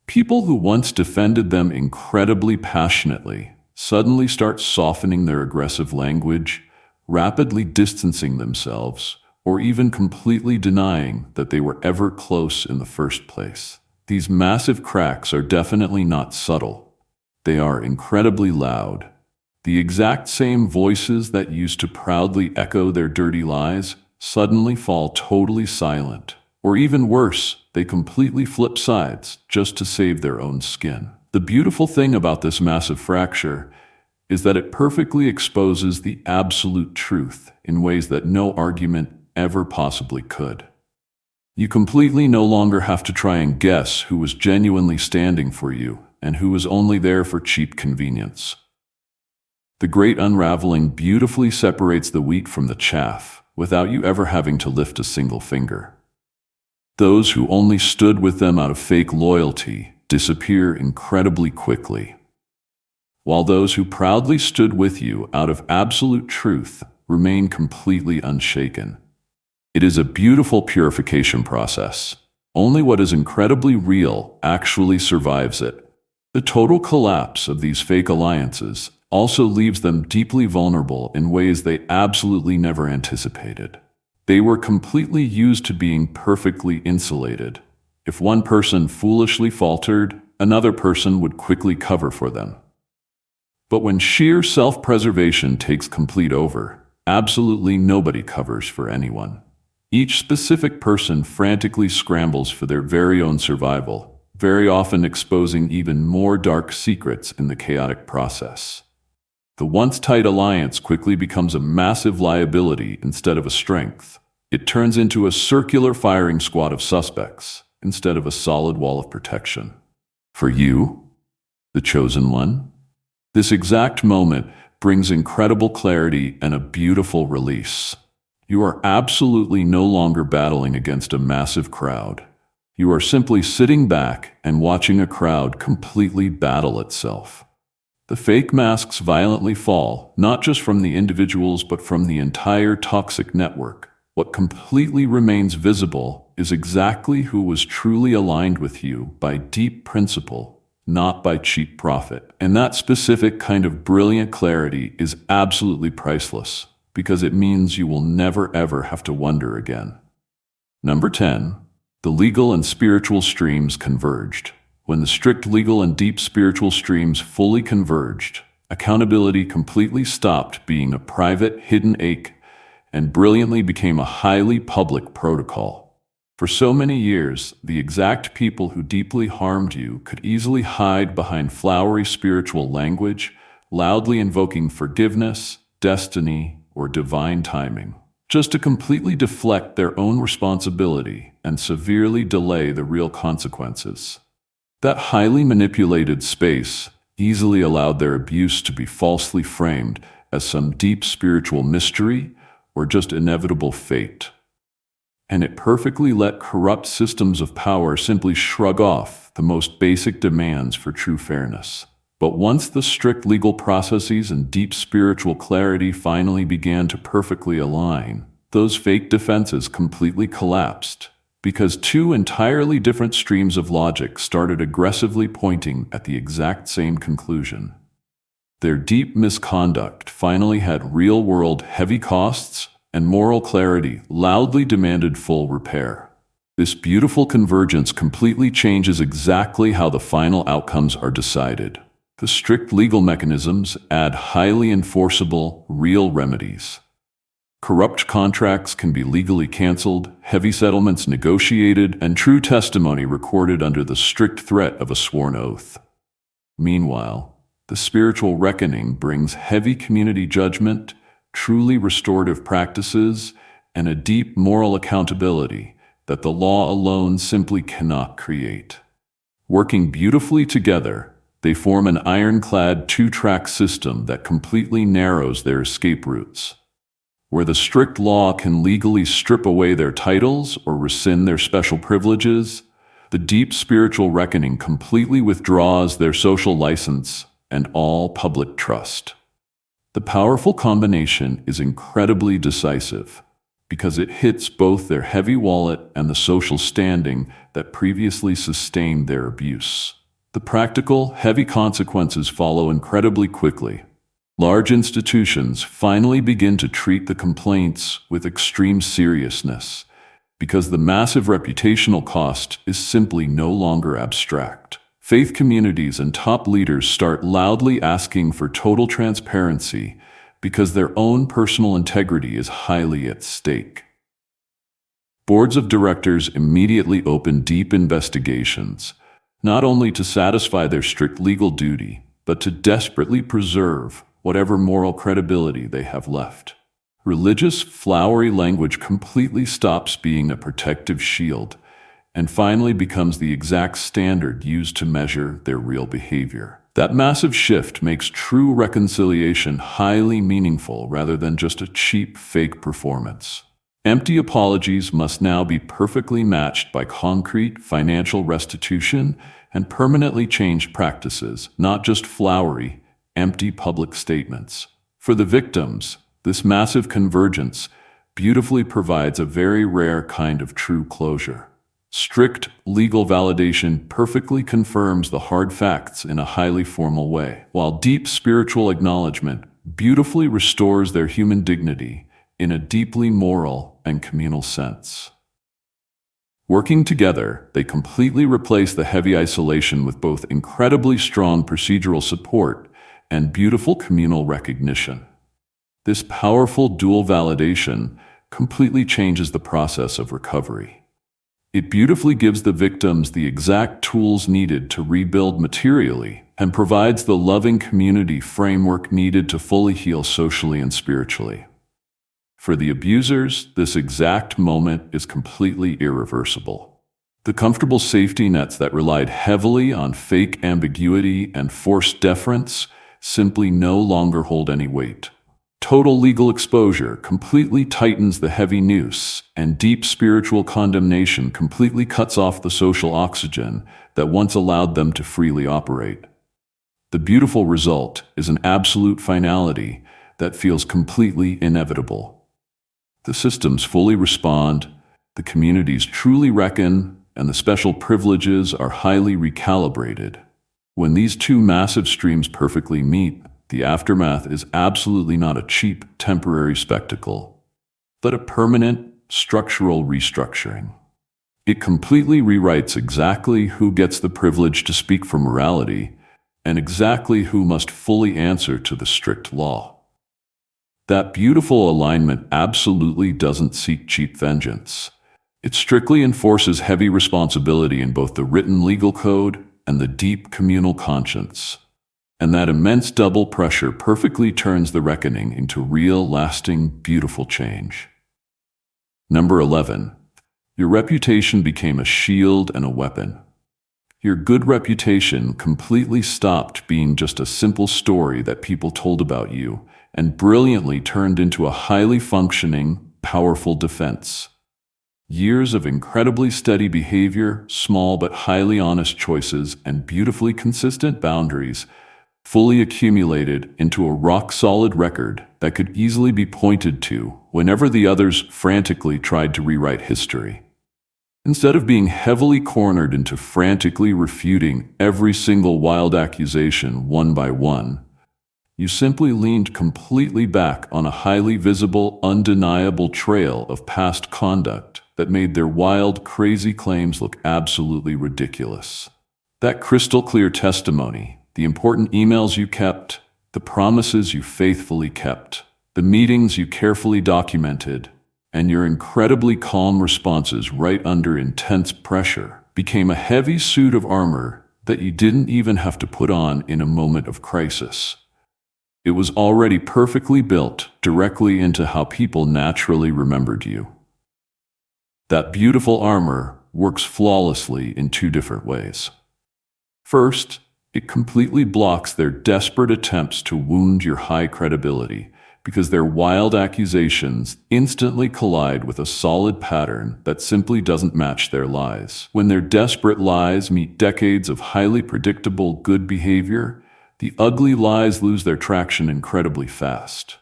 People who once defended them incredibly passionately suddenly start softening their aggressive language, rapidly distancing themselves, or even completely denying that they were ever close in the first place. These massive cracks are definitely not subtle. They are incredibly loud. The exact same voices that used to proudly echo their dirty lies suddenly fall totally silent. Or even worse, they completely flip sides just to save their own skin. The beautiful thing about this massive fracture is that it perfectly exposes the absolute truth in ways that no argument ever possibly could. You completely no longer have to try and guess who was genuinely standing for you and who was only there for cheap convenience. The great unraveling beautifully separates the wheat from the chaff without you ever having to lift a single finger. Those who only stood with them out of fake loyalty disappear incredibly quickly, while those who proudly stood with you out of absolute truth remain completely unshaken. It is a beautiful purification process. Only what is incredibly real actually survives it. The total collapse of these fake alliances also leaves them deeply vulnerable in ways they absolutely never anticipated. They were completely used to being perfectly insulated. If one person foolishly faltered, another person would quickly cover for them. But when sheer self-preservation takes complete over, absolutely nobody covers for anyone. Each specific person frantically scrambles for their very own survival, very often exposing even more dark secrets in the chaotic process. The once tight alliance quickly becomes a massive liability instead of a strength. It turns into a circular firing squad of suspects instead of a solid wall of protection. For you, the chosen one, this exact moment brings incredible clarity and a beautiful release. You are absolutely no longer battling against a massive crowd. You are simply sitting back and watching a crowd completely battle itself. The fake masks violently fall, not just from the individuals but from the entire toxic network. What completely remains visible is exactly who was truly aligned with you by deep principle, not by cheap profit. And that specific kind of brilliant clarity is absolutely priceless, because it means you will never ever have to wonder again. Number 10. The legal and spiritual streams converged. When the strict legal and deep spiritual streams fully converged, accountability completely stopped being a private, hidden ache and brilliantly became a highly public protocol. For so many years, the exact people who deeply harmed you could easily hide behind flowery spiritual language, loudly invoking forgiveness, destiny, or divine timing, just to completely deflect their own responsibility and severely delay the real consequences. That highly manipulated space easily allowed their abuse to be falsely framed as some deep spiritual mystery or just inevitable fate. And it perfectly let corrupt systems of power simply shrug off the most basic demands for true fairness. But once the strict legal processes and deep spiritual clarity finally began to perfectly align, those fake defenses completely collapsed, because two entirely different streams of logic started aggressively pointing at the exact same conclusion. Their deep misconduct finally had real-world heavy costs, and moral clarity loudly demanded full repair. This beautiful convergence completely changes exactly how the final outcomes are decided. The strict legal mechanisms add highly enforceable, real remedies. Corrupt contracts can be legally canceled, heavy settlements negotiated, and true testimony recorded under the strict threat of a sworn oath. Meanwhile, the spiritual reckoning brings heavy community judgment, truly restorative practices, and a deep moral accountability that the law alone simply cannot create. Working beautifully together, They form an ironclad two-track system that completely narrows their escape routes. Where the strict law can legally strip away their titles or rescind their special privileges, the deep spiritual reckoning completely withdraws their social license and all public trust. The powerful combination is incredibly decisive because it hits both their heavy wallet and the social standing that previously sustained their abuse. The practical, heavy consequences follow incredibly quickly. Large institutions finally begin to treat the complaints with extreme seriousness because the massive reputational cost is simply no longer abstract. Faith communities and top leaders start loudly asking for total transparency because their own personal integrity is highly at stake. Boards of directors immediately open deep investigations, not only to satisfy their strict legal duty, but to desperately preserve whatever moral credibility they have left. Religious, flowery language completely stops being a protective shield and finally becomes the exact standard used to measure their real behavior. That massive shift makes true reconciliation highly meaningful rather than just a cheap, fake performance. Empty apologies must now be perfectly matched by concrete financial restitution and permanently changed practices, not just flowery, empty public statements. For the victims, this massive convergence beautifully provides a very rare kind of true closure. Strict legal validation perfectly confirms the hard facts in a highly formal way, while deep spiritual acknowledgement beautifully restores their human dignity in a deeply moral and communal sense. Working together, they completely replace the heavy isolation with both incredibly strong procedural support and beautiful communal recognition. This powerful dual validation completely changes the process of recovery. It beautifully gives the victims the exact tools needed to rebuild materially and provides the loving community framework needed to fully heal socially and spiritually. For the abusers, this exact moment is completely irreversible. The comfortable safety nets that relied heavily on fake ambiguity and forced deference simply no longer hold any weight. Total legal exposure completely tightens the heavy noose, and deep spiritual condemnation completely cuts off the social oxygen that once allowed them to freely operate. The beautiful result is an absolute finality that feels completely inevitable. The systems fully respond, the communities truly reckon, and the special privileges are highly recalibrated. When these two massive streams perfectly meet, the aftermath is absolutely not a cheap, temporary spectacle, but a permanent, structural restructuring. It completely rewrites exactly who gets the privilege to speak for morality and exactly who must fully answer to the strict law. That beautiful alignment absolutely doesn't seek cheap vengeance. It strictly enforces heavy responsibility in both the written legal code and the deep communal conscience. And that immense double pressure perfectly turns the reckoning into real, lasting, beautiful change. Number 11. Your reputation became a shield and a weapon. Your good reputation completely stopped being just a simple story that people told about you and brilliantly turned into a highly functioning, powerful defense. Years of incredibly steady behavior, small but highly honest choices, and beautifully consistent boundaries fully accumulated into a rock-solid record that could easily be pointed to whenever the others frantically tried to rewrite history. Instead of being heavily cornered into frantically refuting every single wild accusation one by one, you simply leaned completely back on a highly visible, undeniable trail of past conduct that made their wild, crazy claims look absolutely ridiculous. That crystal-clear testimony, the important emails you kept, the promises you faithfully kept, the meetings you carefully documented, and your incredibly calm responses right under intense pressure became a heavy suit of armor that you didn't even have to put on in a moment of crisis. It was already perfectly built directly into how people naturally remembered you. That beautiful armor works flawlessly in two different ways. First, It completely blocks their desperate attempts to wound your high credibility, because their wild accusations instantly collide with a solid pattern that simply doesn't match their lies. When their desperate lies meet decades of highly predictable good behavior, the ugly lies lose their traction incredibly fast.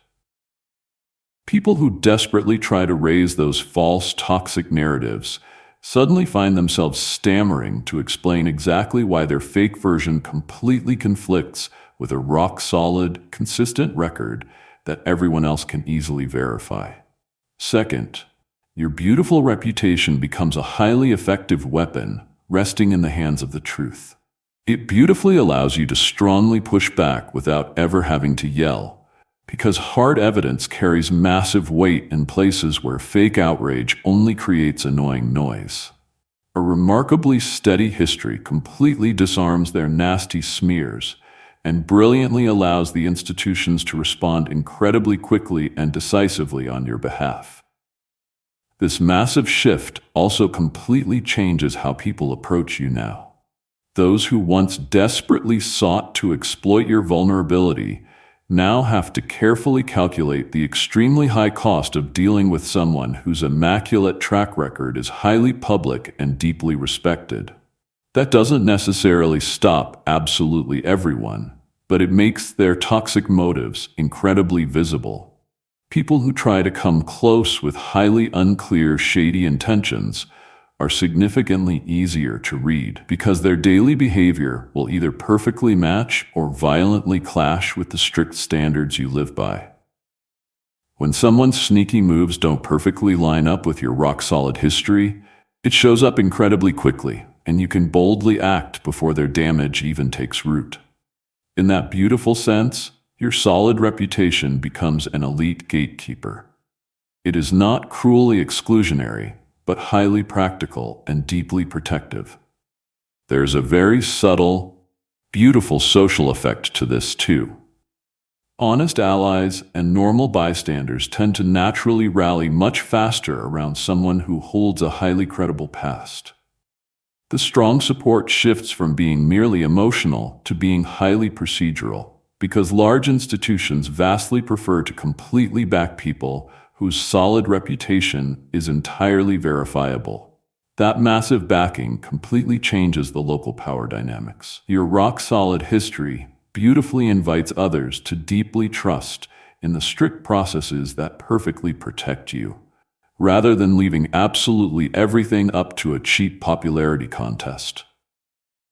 People who desperately try to raise those false, toxic narratives suddenly find themselves stammering to explain exactly why their fake version completely conflicts with a rock-solid, consistent record that everyone else can easily verify. Second, your beautiful reputation becomes a highly effective weapon resting in the hands of the truth. It beautifully allows you to strongly push back without ever having to yell, because hard evidence carries massive weight in places where fake outrage only creates annoying noise. A remarkably steady history completely disarms their nasty smears and brilliantly allows the institutions to respond incredibly quickly and decisively on your behalf. This massive shift also completely changes how people approach you now. Those who once desperately sought to exploit your vulnerability now have to carefully calculate the extremely high cost of dealing with someone whose immaculate track record is highly public and deeply respected. That doesn't necessarily stop absolutely everyone, but it makes their toxic motives incredibly visible. People who try to come close with highly unclear, shady intentions are significantly easier to read because their daily behavior will either perfectly match or violently clash with the strict standards you live by. When someone's sneaky moves don't perfectly line up with your rock-solid history, it shows up incredibly quickly, and you can boldly act before their damage even takes root. In that beautiful sense, your solid reputation becomes an elite gatekeeper. It is not cruelly exclusionary, but highly practical and deeply protective. There's a very subtle, beautiful social effect to this too. Honest allies and normal bystanders tend to naturally rally much faster around someone who holds a highly credible past. The strong support shifts from being merely emotional to being highly procedural, because large institutions vastly prefer to completely back people whose solid reputation is entirely verifiable. That massive backing completely changes the local power dynamics. Your rock-solid history beautifully invites others to deeply trust in the strict processes that perfectly protect you, rather than leaving absolutely everything up to a cheap popularity contest.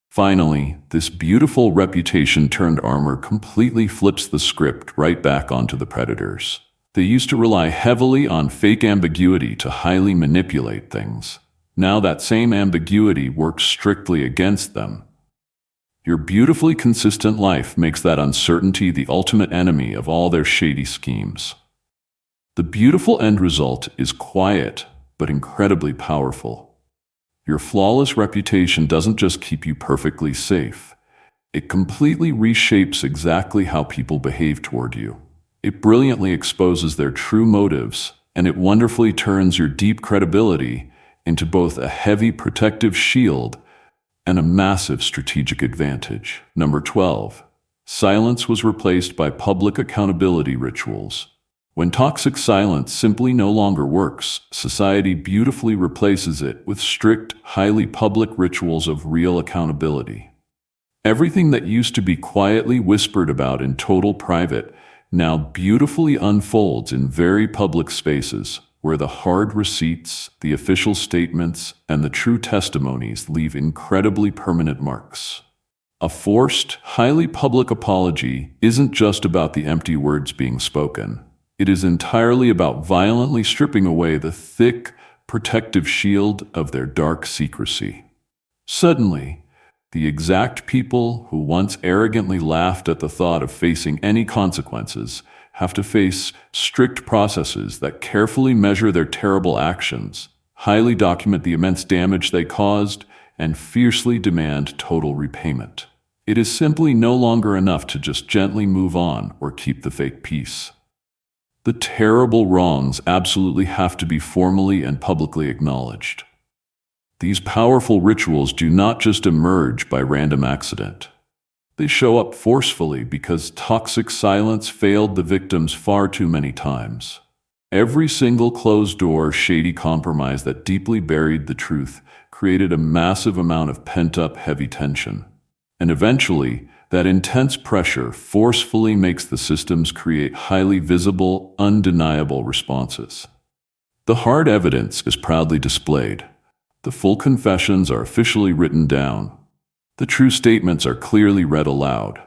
Finally, this beautiful reputation-turned armor completely flips the script right back onto the predators. They used to rely heavily on fake ambiguity to highly manipulate things. Now that same ambiguity works strictly against them. Your beautifully consistent life makes that uncertainty the ultimate enemy of all their shady schemes. The beautiful end result is quiet, but incredibly powerful. Your flawless reputation doesn't just keep you perfectly safe. It completely reshapes exactly how people behave toward you. It brilliantly exposes their true motives, and it wonderfully turns your deep credibility into both a heavy protective shield and a massive strategic advantage. Number 12. Silence was replaced by public accountability rituals. When toxic silence simply no longer works, society beautifully replaces it with strict, highly public rituals of real accountability. Everything that used to be quietly whispered about in total private now beautifully unfolds in very public spaces, where the hard receipts, the official statements, and the true testimonies leave incredibly permanent marks. A forced, highly public apology isn't just about the empty words being spoken. It is entirely about violently stripping away the thick, protective shield of their dark secrecy. Suddenly, the exact people who once arrogantly laughed at the thought of facing any consequences have to face strict processes that carefully measure their terrible actions, highly document the immense damage they caused, and fiercely demand total repayment. It is simply no longer enough to just gently move on or keep the fake peace. The terrible wrongs absolutely have to be formally and publicly acknowledged. These powerful rituals do not just emerge by random accident. They show up forcefully because toxic silence failed the victims far too many times. Every single closed door, shady compromise that deeply buried the truth created a massive amount of pent-up heavy tension. And eventually, that intense pressure forcefully makes the systems create highly visible, undeniable responses. The hard evidence is proudly displayed. The full confessions are officially written down. The true statements are clearly read aloud.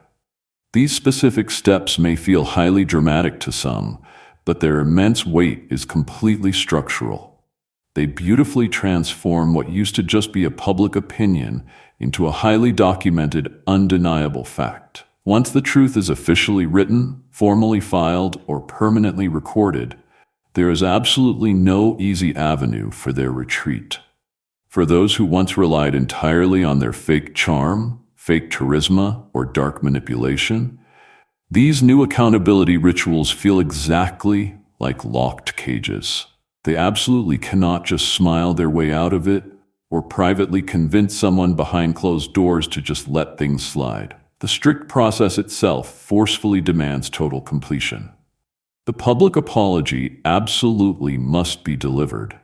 These specific steps may feel highly dramatic to some, but their immense weight is completely structural. They beautifully transform what used to just be a public opinion into a highly documented, undeniable fact. Once the truth is officially written, formally filed, or permanently recorded, there is absolutely no easy avenue for their retreat. For those who once relied entirely on their fake charm, fake charisma, or dark manipulation, these new accountability rituals feel exactly like locked cages. They absolutely cannot just smile their way out of it or privately convince someone behind closed doors to just let things slide. The strict process itself forcefully demands total completion. The public apology absolutely must be delivered.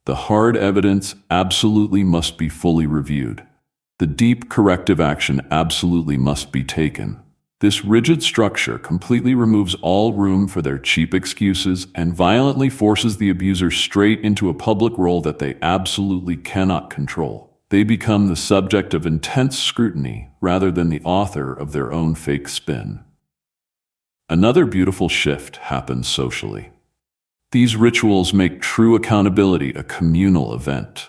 The hard evidence absolutely must be fully reviewed. The deep corrective action absolutely must be taken. This rigid structure completely removes all room for their cheap excuses and violently forces the abuser straight into a public role that they absolutely cannot control. They become the subject of intense scrutiny rather than the author of their own fake spin. Another beautiful shift happens socially. These rituals make true accountability a communal event.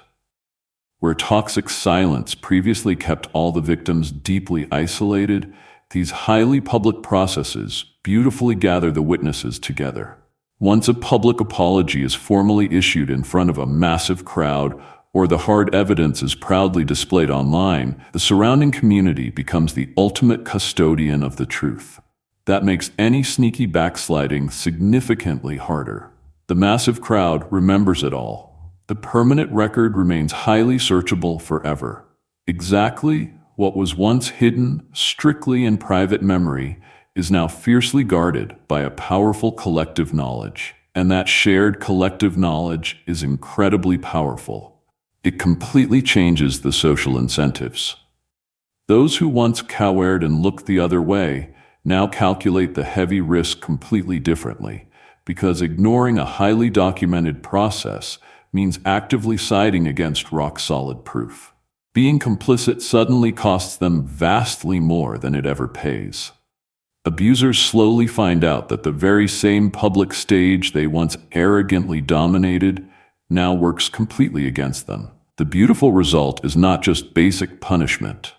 Where toxic silence previously kept all the victims deeply isolated, these highly public processes beautifully gather the witnesses together. Once a public apology is formally issued in front of a massive crowd, or the hard evidence is proudly displayed online, the surrounding community becomes the ultimate custodian of the truth. That makes any sneaky backsliding significantly harder. The massive crowd remembers it all. The permanent record remains highly searchable forever. Exactly what was once hidden strictly in private memory is now fiercely guarded by a powerful collective knowledge. And that shared collective knowledge is incredibly powerful. It completely changes the social incentives. Those who once cowered and looked the other way now calculate the heavy risk completely differently, because ignoring a highly documented process means actively siding against rock-solid proof. Being complicit suddenly costs them vastly more than it ever pays. Abusers slowly find out that the very same public stage they once arrogantly dominated now works completely against them. The beautiful result is not just basic punishment.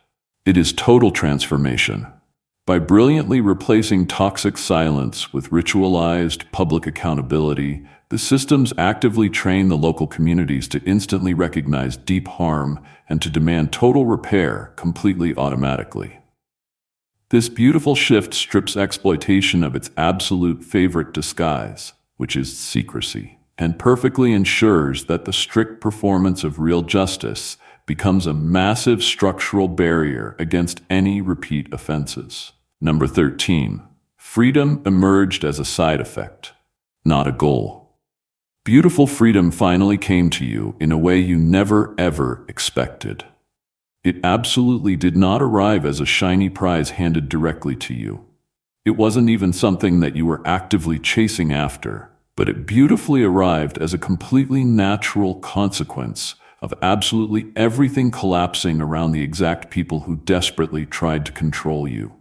It is total transformation. By brilliantly replacing toxic silence with ritualized public accountability, the systems actively train the local communities to instantly recognize deep harm and to demand total repair completely automatically. This beautiful shift strips exploitation of its absolute favorite disguise, which is secrecy, and perfectly ensures that the strict performance of real justice becomes a massive structural barrier against any repeat offenses. Number 13. Freedom emerged as a side effect, not a goal. Beautiful freedom finally came to you in a way you never ever expected. It absolutely did not arrive as a shiny prize handed directly to you. It wasn't even something that you were actively chasing after, but it beautifully arrived as a completely natural consequence of absolutely everything collapsing around the exact people who desperately tried to control you.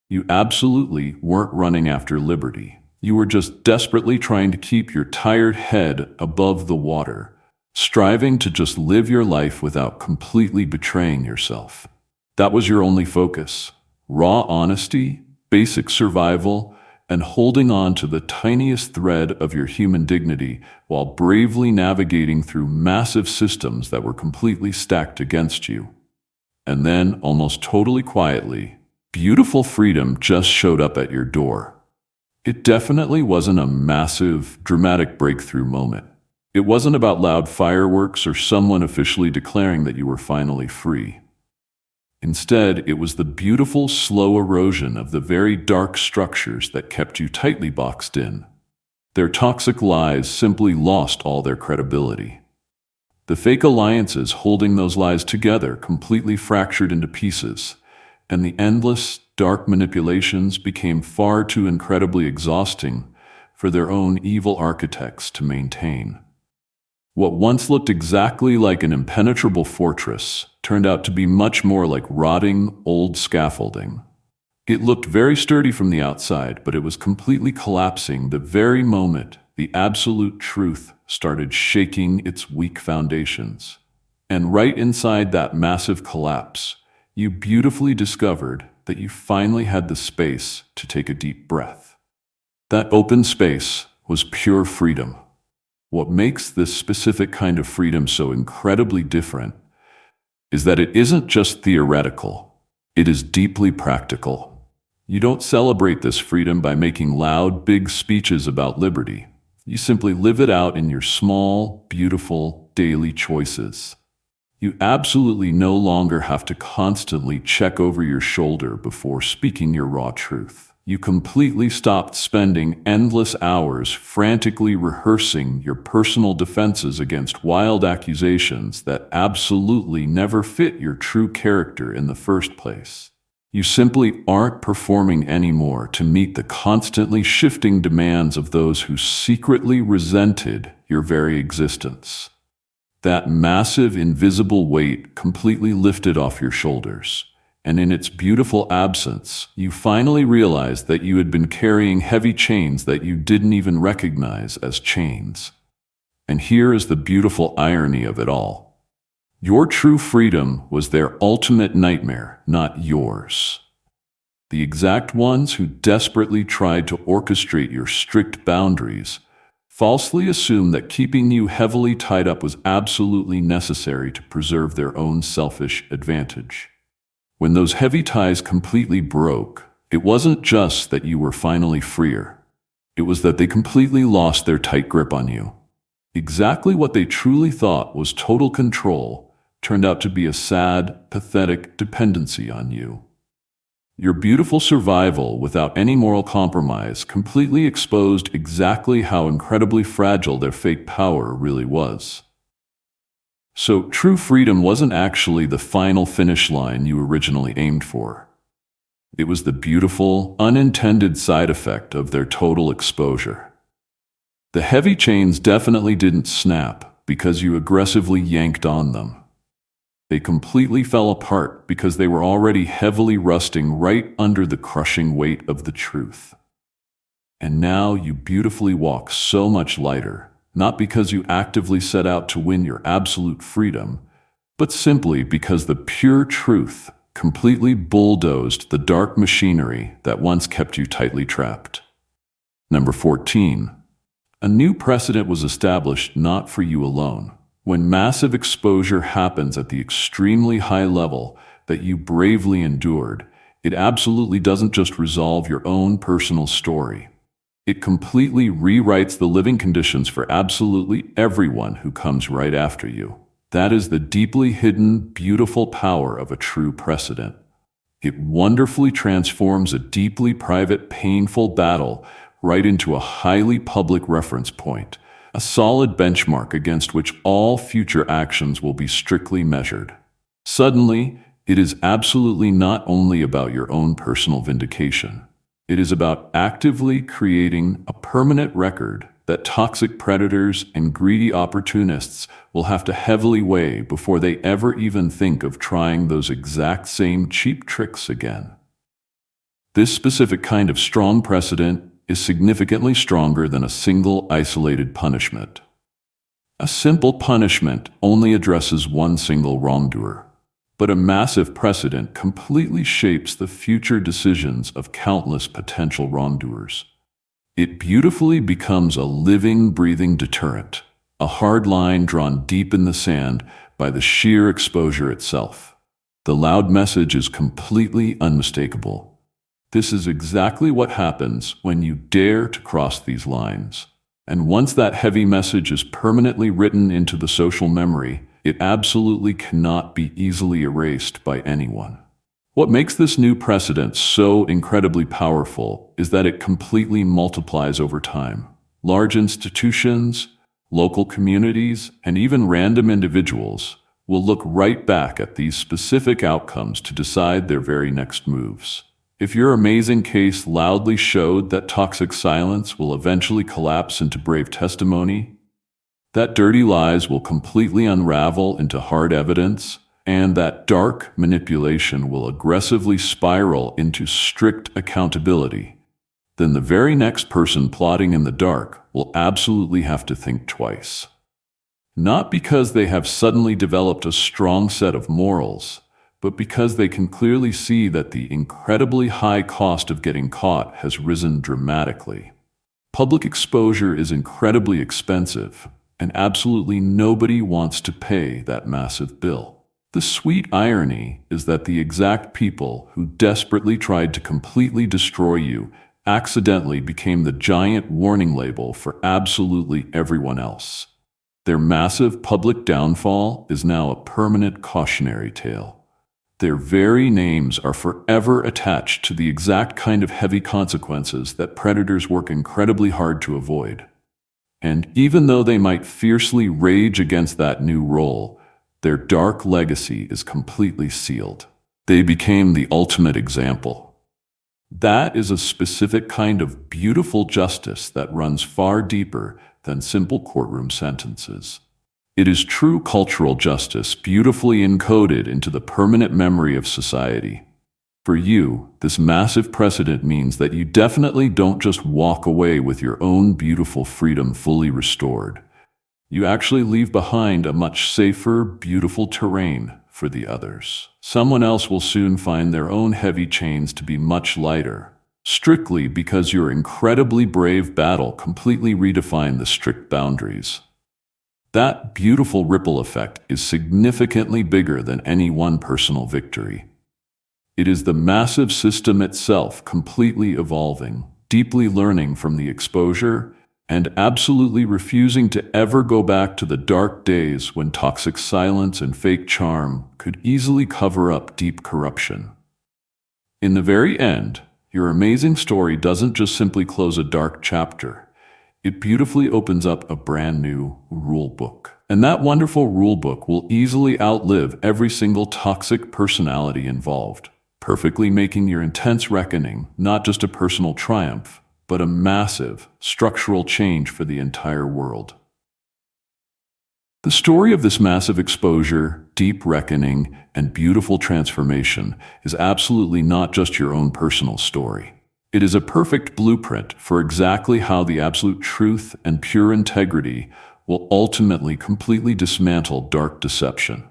You absolutely weren't running after liberty. You were just desperately trying to keep your tired head above the water, striving to just live your life without completely betraying yourself. That was your only focus. Raw honesty, basic survival, and holding on to the tiniest thread of your human dignity while bravely navigating through massive systems that were completely stacked against you. And then, almost totally quietly, beautiful freedom just showed up at your door. It definitely wasn't a massive, dramatic breakthrough moment. It wasn't about loud fireworks or someone officially declaring that you were finally free. Instead, it was the beautiful, slow erosion of the very dark structures that kept you tightly boxed in. Their toxic lies simply lost all their credibility. The fake alliances holding those lies together completely fractured into pieces, and the endless, dark manipulations became far too incredibly exhausting for their own evil architects to maintain. What once looked exactly like an impenetrable fortress turned out to be much more like rotting, old scaffolding. It looked very sturdy from the outside, but it was completely collapsing the very moment the absolute truth started shaking its weak foundations. And right inside that massive collapse, you beautifully discovered that you finally had the space to take a deep breath. That open space was pure freedom. What makes this specific kind of freedom so incredibly different is that it isn't just theoretical, it is deeply practical. You don't celebrate this freedom by making loud, big speeches about liberty. You simply live it out in your small, beautiful, daily choices. You absolutely no longer have to constantly check over your shoulder before speaking your raw truth. You completely stopped spending endless hours frantically rehearsing your personal defenses against wild accusations that absolutely never fit your true character in the first place. You simply aren't performing anymore to meet the constantly shifting demands of those who secretly resented your very existence. That massive, invisible weight completely lifted off your shoulders. And in its beautiful absence, you finally realized that you had been carrying heavy chains that you didn't even recognize as chains. And here is the beautiful irony of it all. Your true freedom was their ultimate nightmare, not yours. The exact ones who desperately tried to orchestrate your strict boundaries falsely assumed that keeping you heavily tied up was absolutely necessary to preserve their own selfish advantage. When those heavy ties completely broke, it wasn't just that you were finally freer. It was that they completely lost their tight grip on you. Exactly what they truly thought was total control turned out to be a sad, pathetic dependency on you. Your beautiful survival without any moral compromise completely exposed exactly how incredibly fragile their fake power really was. So, true freedom wasn't actually the final finish line you originally aimed for. It was the beautiful, unintended side effect of their total exposure. The heavy chains definitely didn't snap because you aggressively yanked on them. They completely fell apart because they were already heavily rusting right under the crushing weight of the truth. And now you beautifully walk so much lighter, not because you actively set out to win your absolute freedom, but simply because the pure truth completely bulldozed the dark machinery that once kept you tightly trapped. Number 14. A new precedent was established not for you alone. When massive exposure happens at the extremely high level that you bravely endured, it absolutely doesn't just resolve your own personal story. It completely rewrites the living conditions for absolutely everyone who comes right after you. That is the deeply hidden, beautiful power of a true precedent. It wonderfully transforms a deeply private, painful battle right into a highly public reference point, a solid benchmark against which all future actions will be strictly measured. Suddenly, it is absolutely not only about your own personal vindication. It is about actively creating a permanent record that toxic predators and greedy opportunists will have to heavily weigh before they ever even think of trying those exact same cheap tricks again. This specific kind of strong precedent is significantly stronger than a single isolated punishment. A simple punishment only addresses one single wrongdoer, but a massive precedent completely shapes the future decisions of countless potential wrongdoers. It beautifully becomes a living, breathing deterrent, a hard line drawn deep in the sand by the sheer exposure itself. The loud message is completely unmistakable. This is exactly what happens when you dare to cross these lines. And once that heavy message is permanently written into the social memory, it absolutely cannot be easily erased by anyone. What makes this new precedent so incredibly powerful is that it completely multiplies over time. Large institutions, local communities, and even random individuals will look right back at these specific outcomes to decide their very next moves. If your amazing case loudly showed that toxic silence will eventually collapse into brave testimony, that dirty lies will completely unravel into hard evidence, and that dark manipulation will aggressively spiral into strict accountability, then the very next person plotting in the dark will absolutely have to think twice. Not because they have suddenly developed a strong set of morals, but because they can clearly see that the incredibly high cost of getting caught has risen dramatically. Public exposure is incredibly expensive, and absolutely nobody wants to pay that massive bill. The sweet irony is that the exact people who desperately tried to completely destroy you accidentally became the giant warning label for absolutely everyone else. Their massive public downfall is now a permanent cautionary tale. Their very names are forever attached to the exact kind of heavy consequences that predators work incredibly hard to avoid. And even though they might fiercely rage against that new role, their dark legacy is completely sealed. They became the ultimate example. That is a specific kind of beautiful justice that runs far deeper than simple courtroom sentences. It is true cultural justice beautifully encoded into the permanent memory of society. For you, this massive precedent means that you definitely don't just walk away with your own beautiful freedom fully restored. You actually leave behind a much safer, beautiful terrain for the others. Someone else will soon find their own heavy chains to be much lighter, strictly because your incredibly brave battle completely redefined the strict boundaries. That beautiful ripple effect is significantly bigger than any one personal victory. It is the massive system itself completely evolving, deeply learning from the exposure, and absolutely refusing to ever go back to the dark days when toxic silence and fake charm could easily cover up deep corruption. In the very end, your amazing story doesn't just simply close a dark chapter. It beautifully opens up a brand new rule book. And that wonderful rule book will easily outlive every single toxic personality involved, perfectly making your intense reckoning not just a personal triumph, but a massive, structural change for the entire world. The story of this massive exposure, deep reckoning, and beautiful transformation is absolutely not just your own personal story. It is a perfect blueprint for exactly how the absolute truth and pure integrity will ultimately completely dismantle dark deception.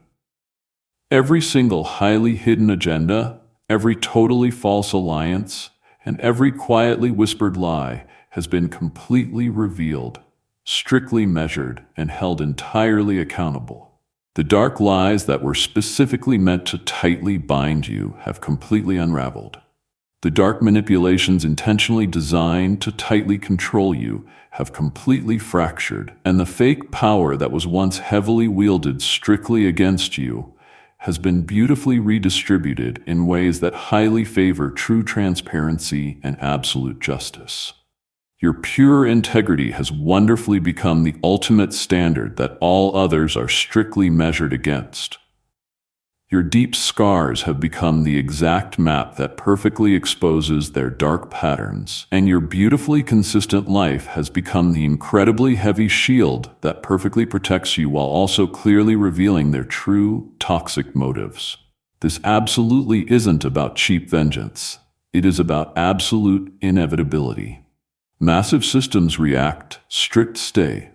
Every single highly hidden agenda, every totally false alliance, and every quietly whispered lie has been completely revealed, strictly measured, and held entirely accountable. The dark lies that were specifically meant to tightly bind you have completely unraveled. The dark manipulations intentionally designed to tightly control you have completely fractured, and the fake power that was once heavily wielded strictly against you has been beautifully redistributed in ways that highly favor true transparency and absolute justice. Your pure integrity has wonderfully become the ultimate standard that all others are strictly measured against. Your deep scars have become the exact map that perfectly exposes their dark patterns, and your beautifully consistent life has become the incredibly heavy shield that perfectly protects you while also clearly revealing their true, toxic motives. This absolutely isn't about cheap vengeance. It is about absolute inevitability. Massive systems react, strict stay.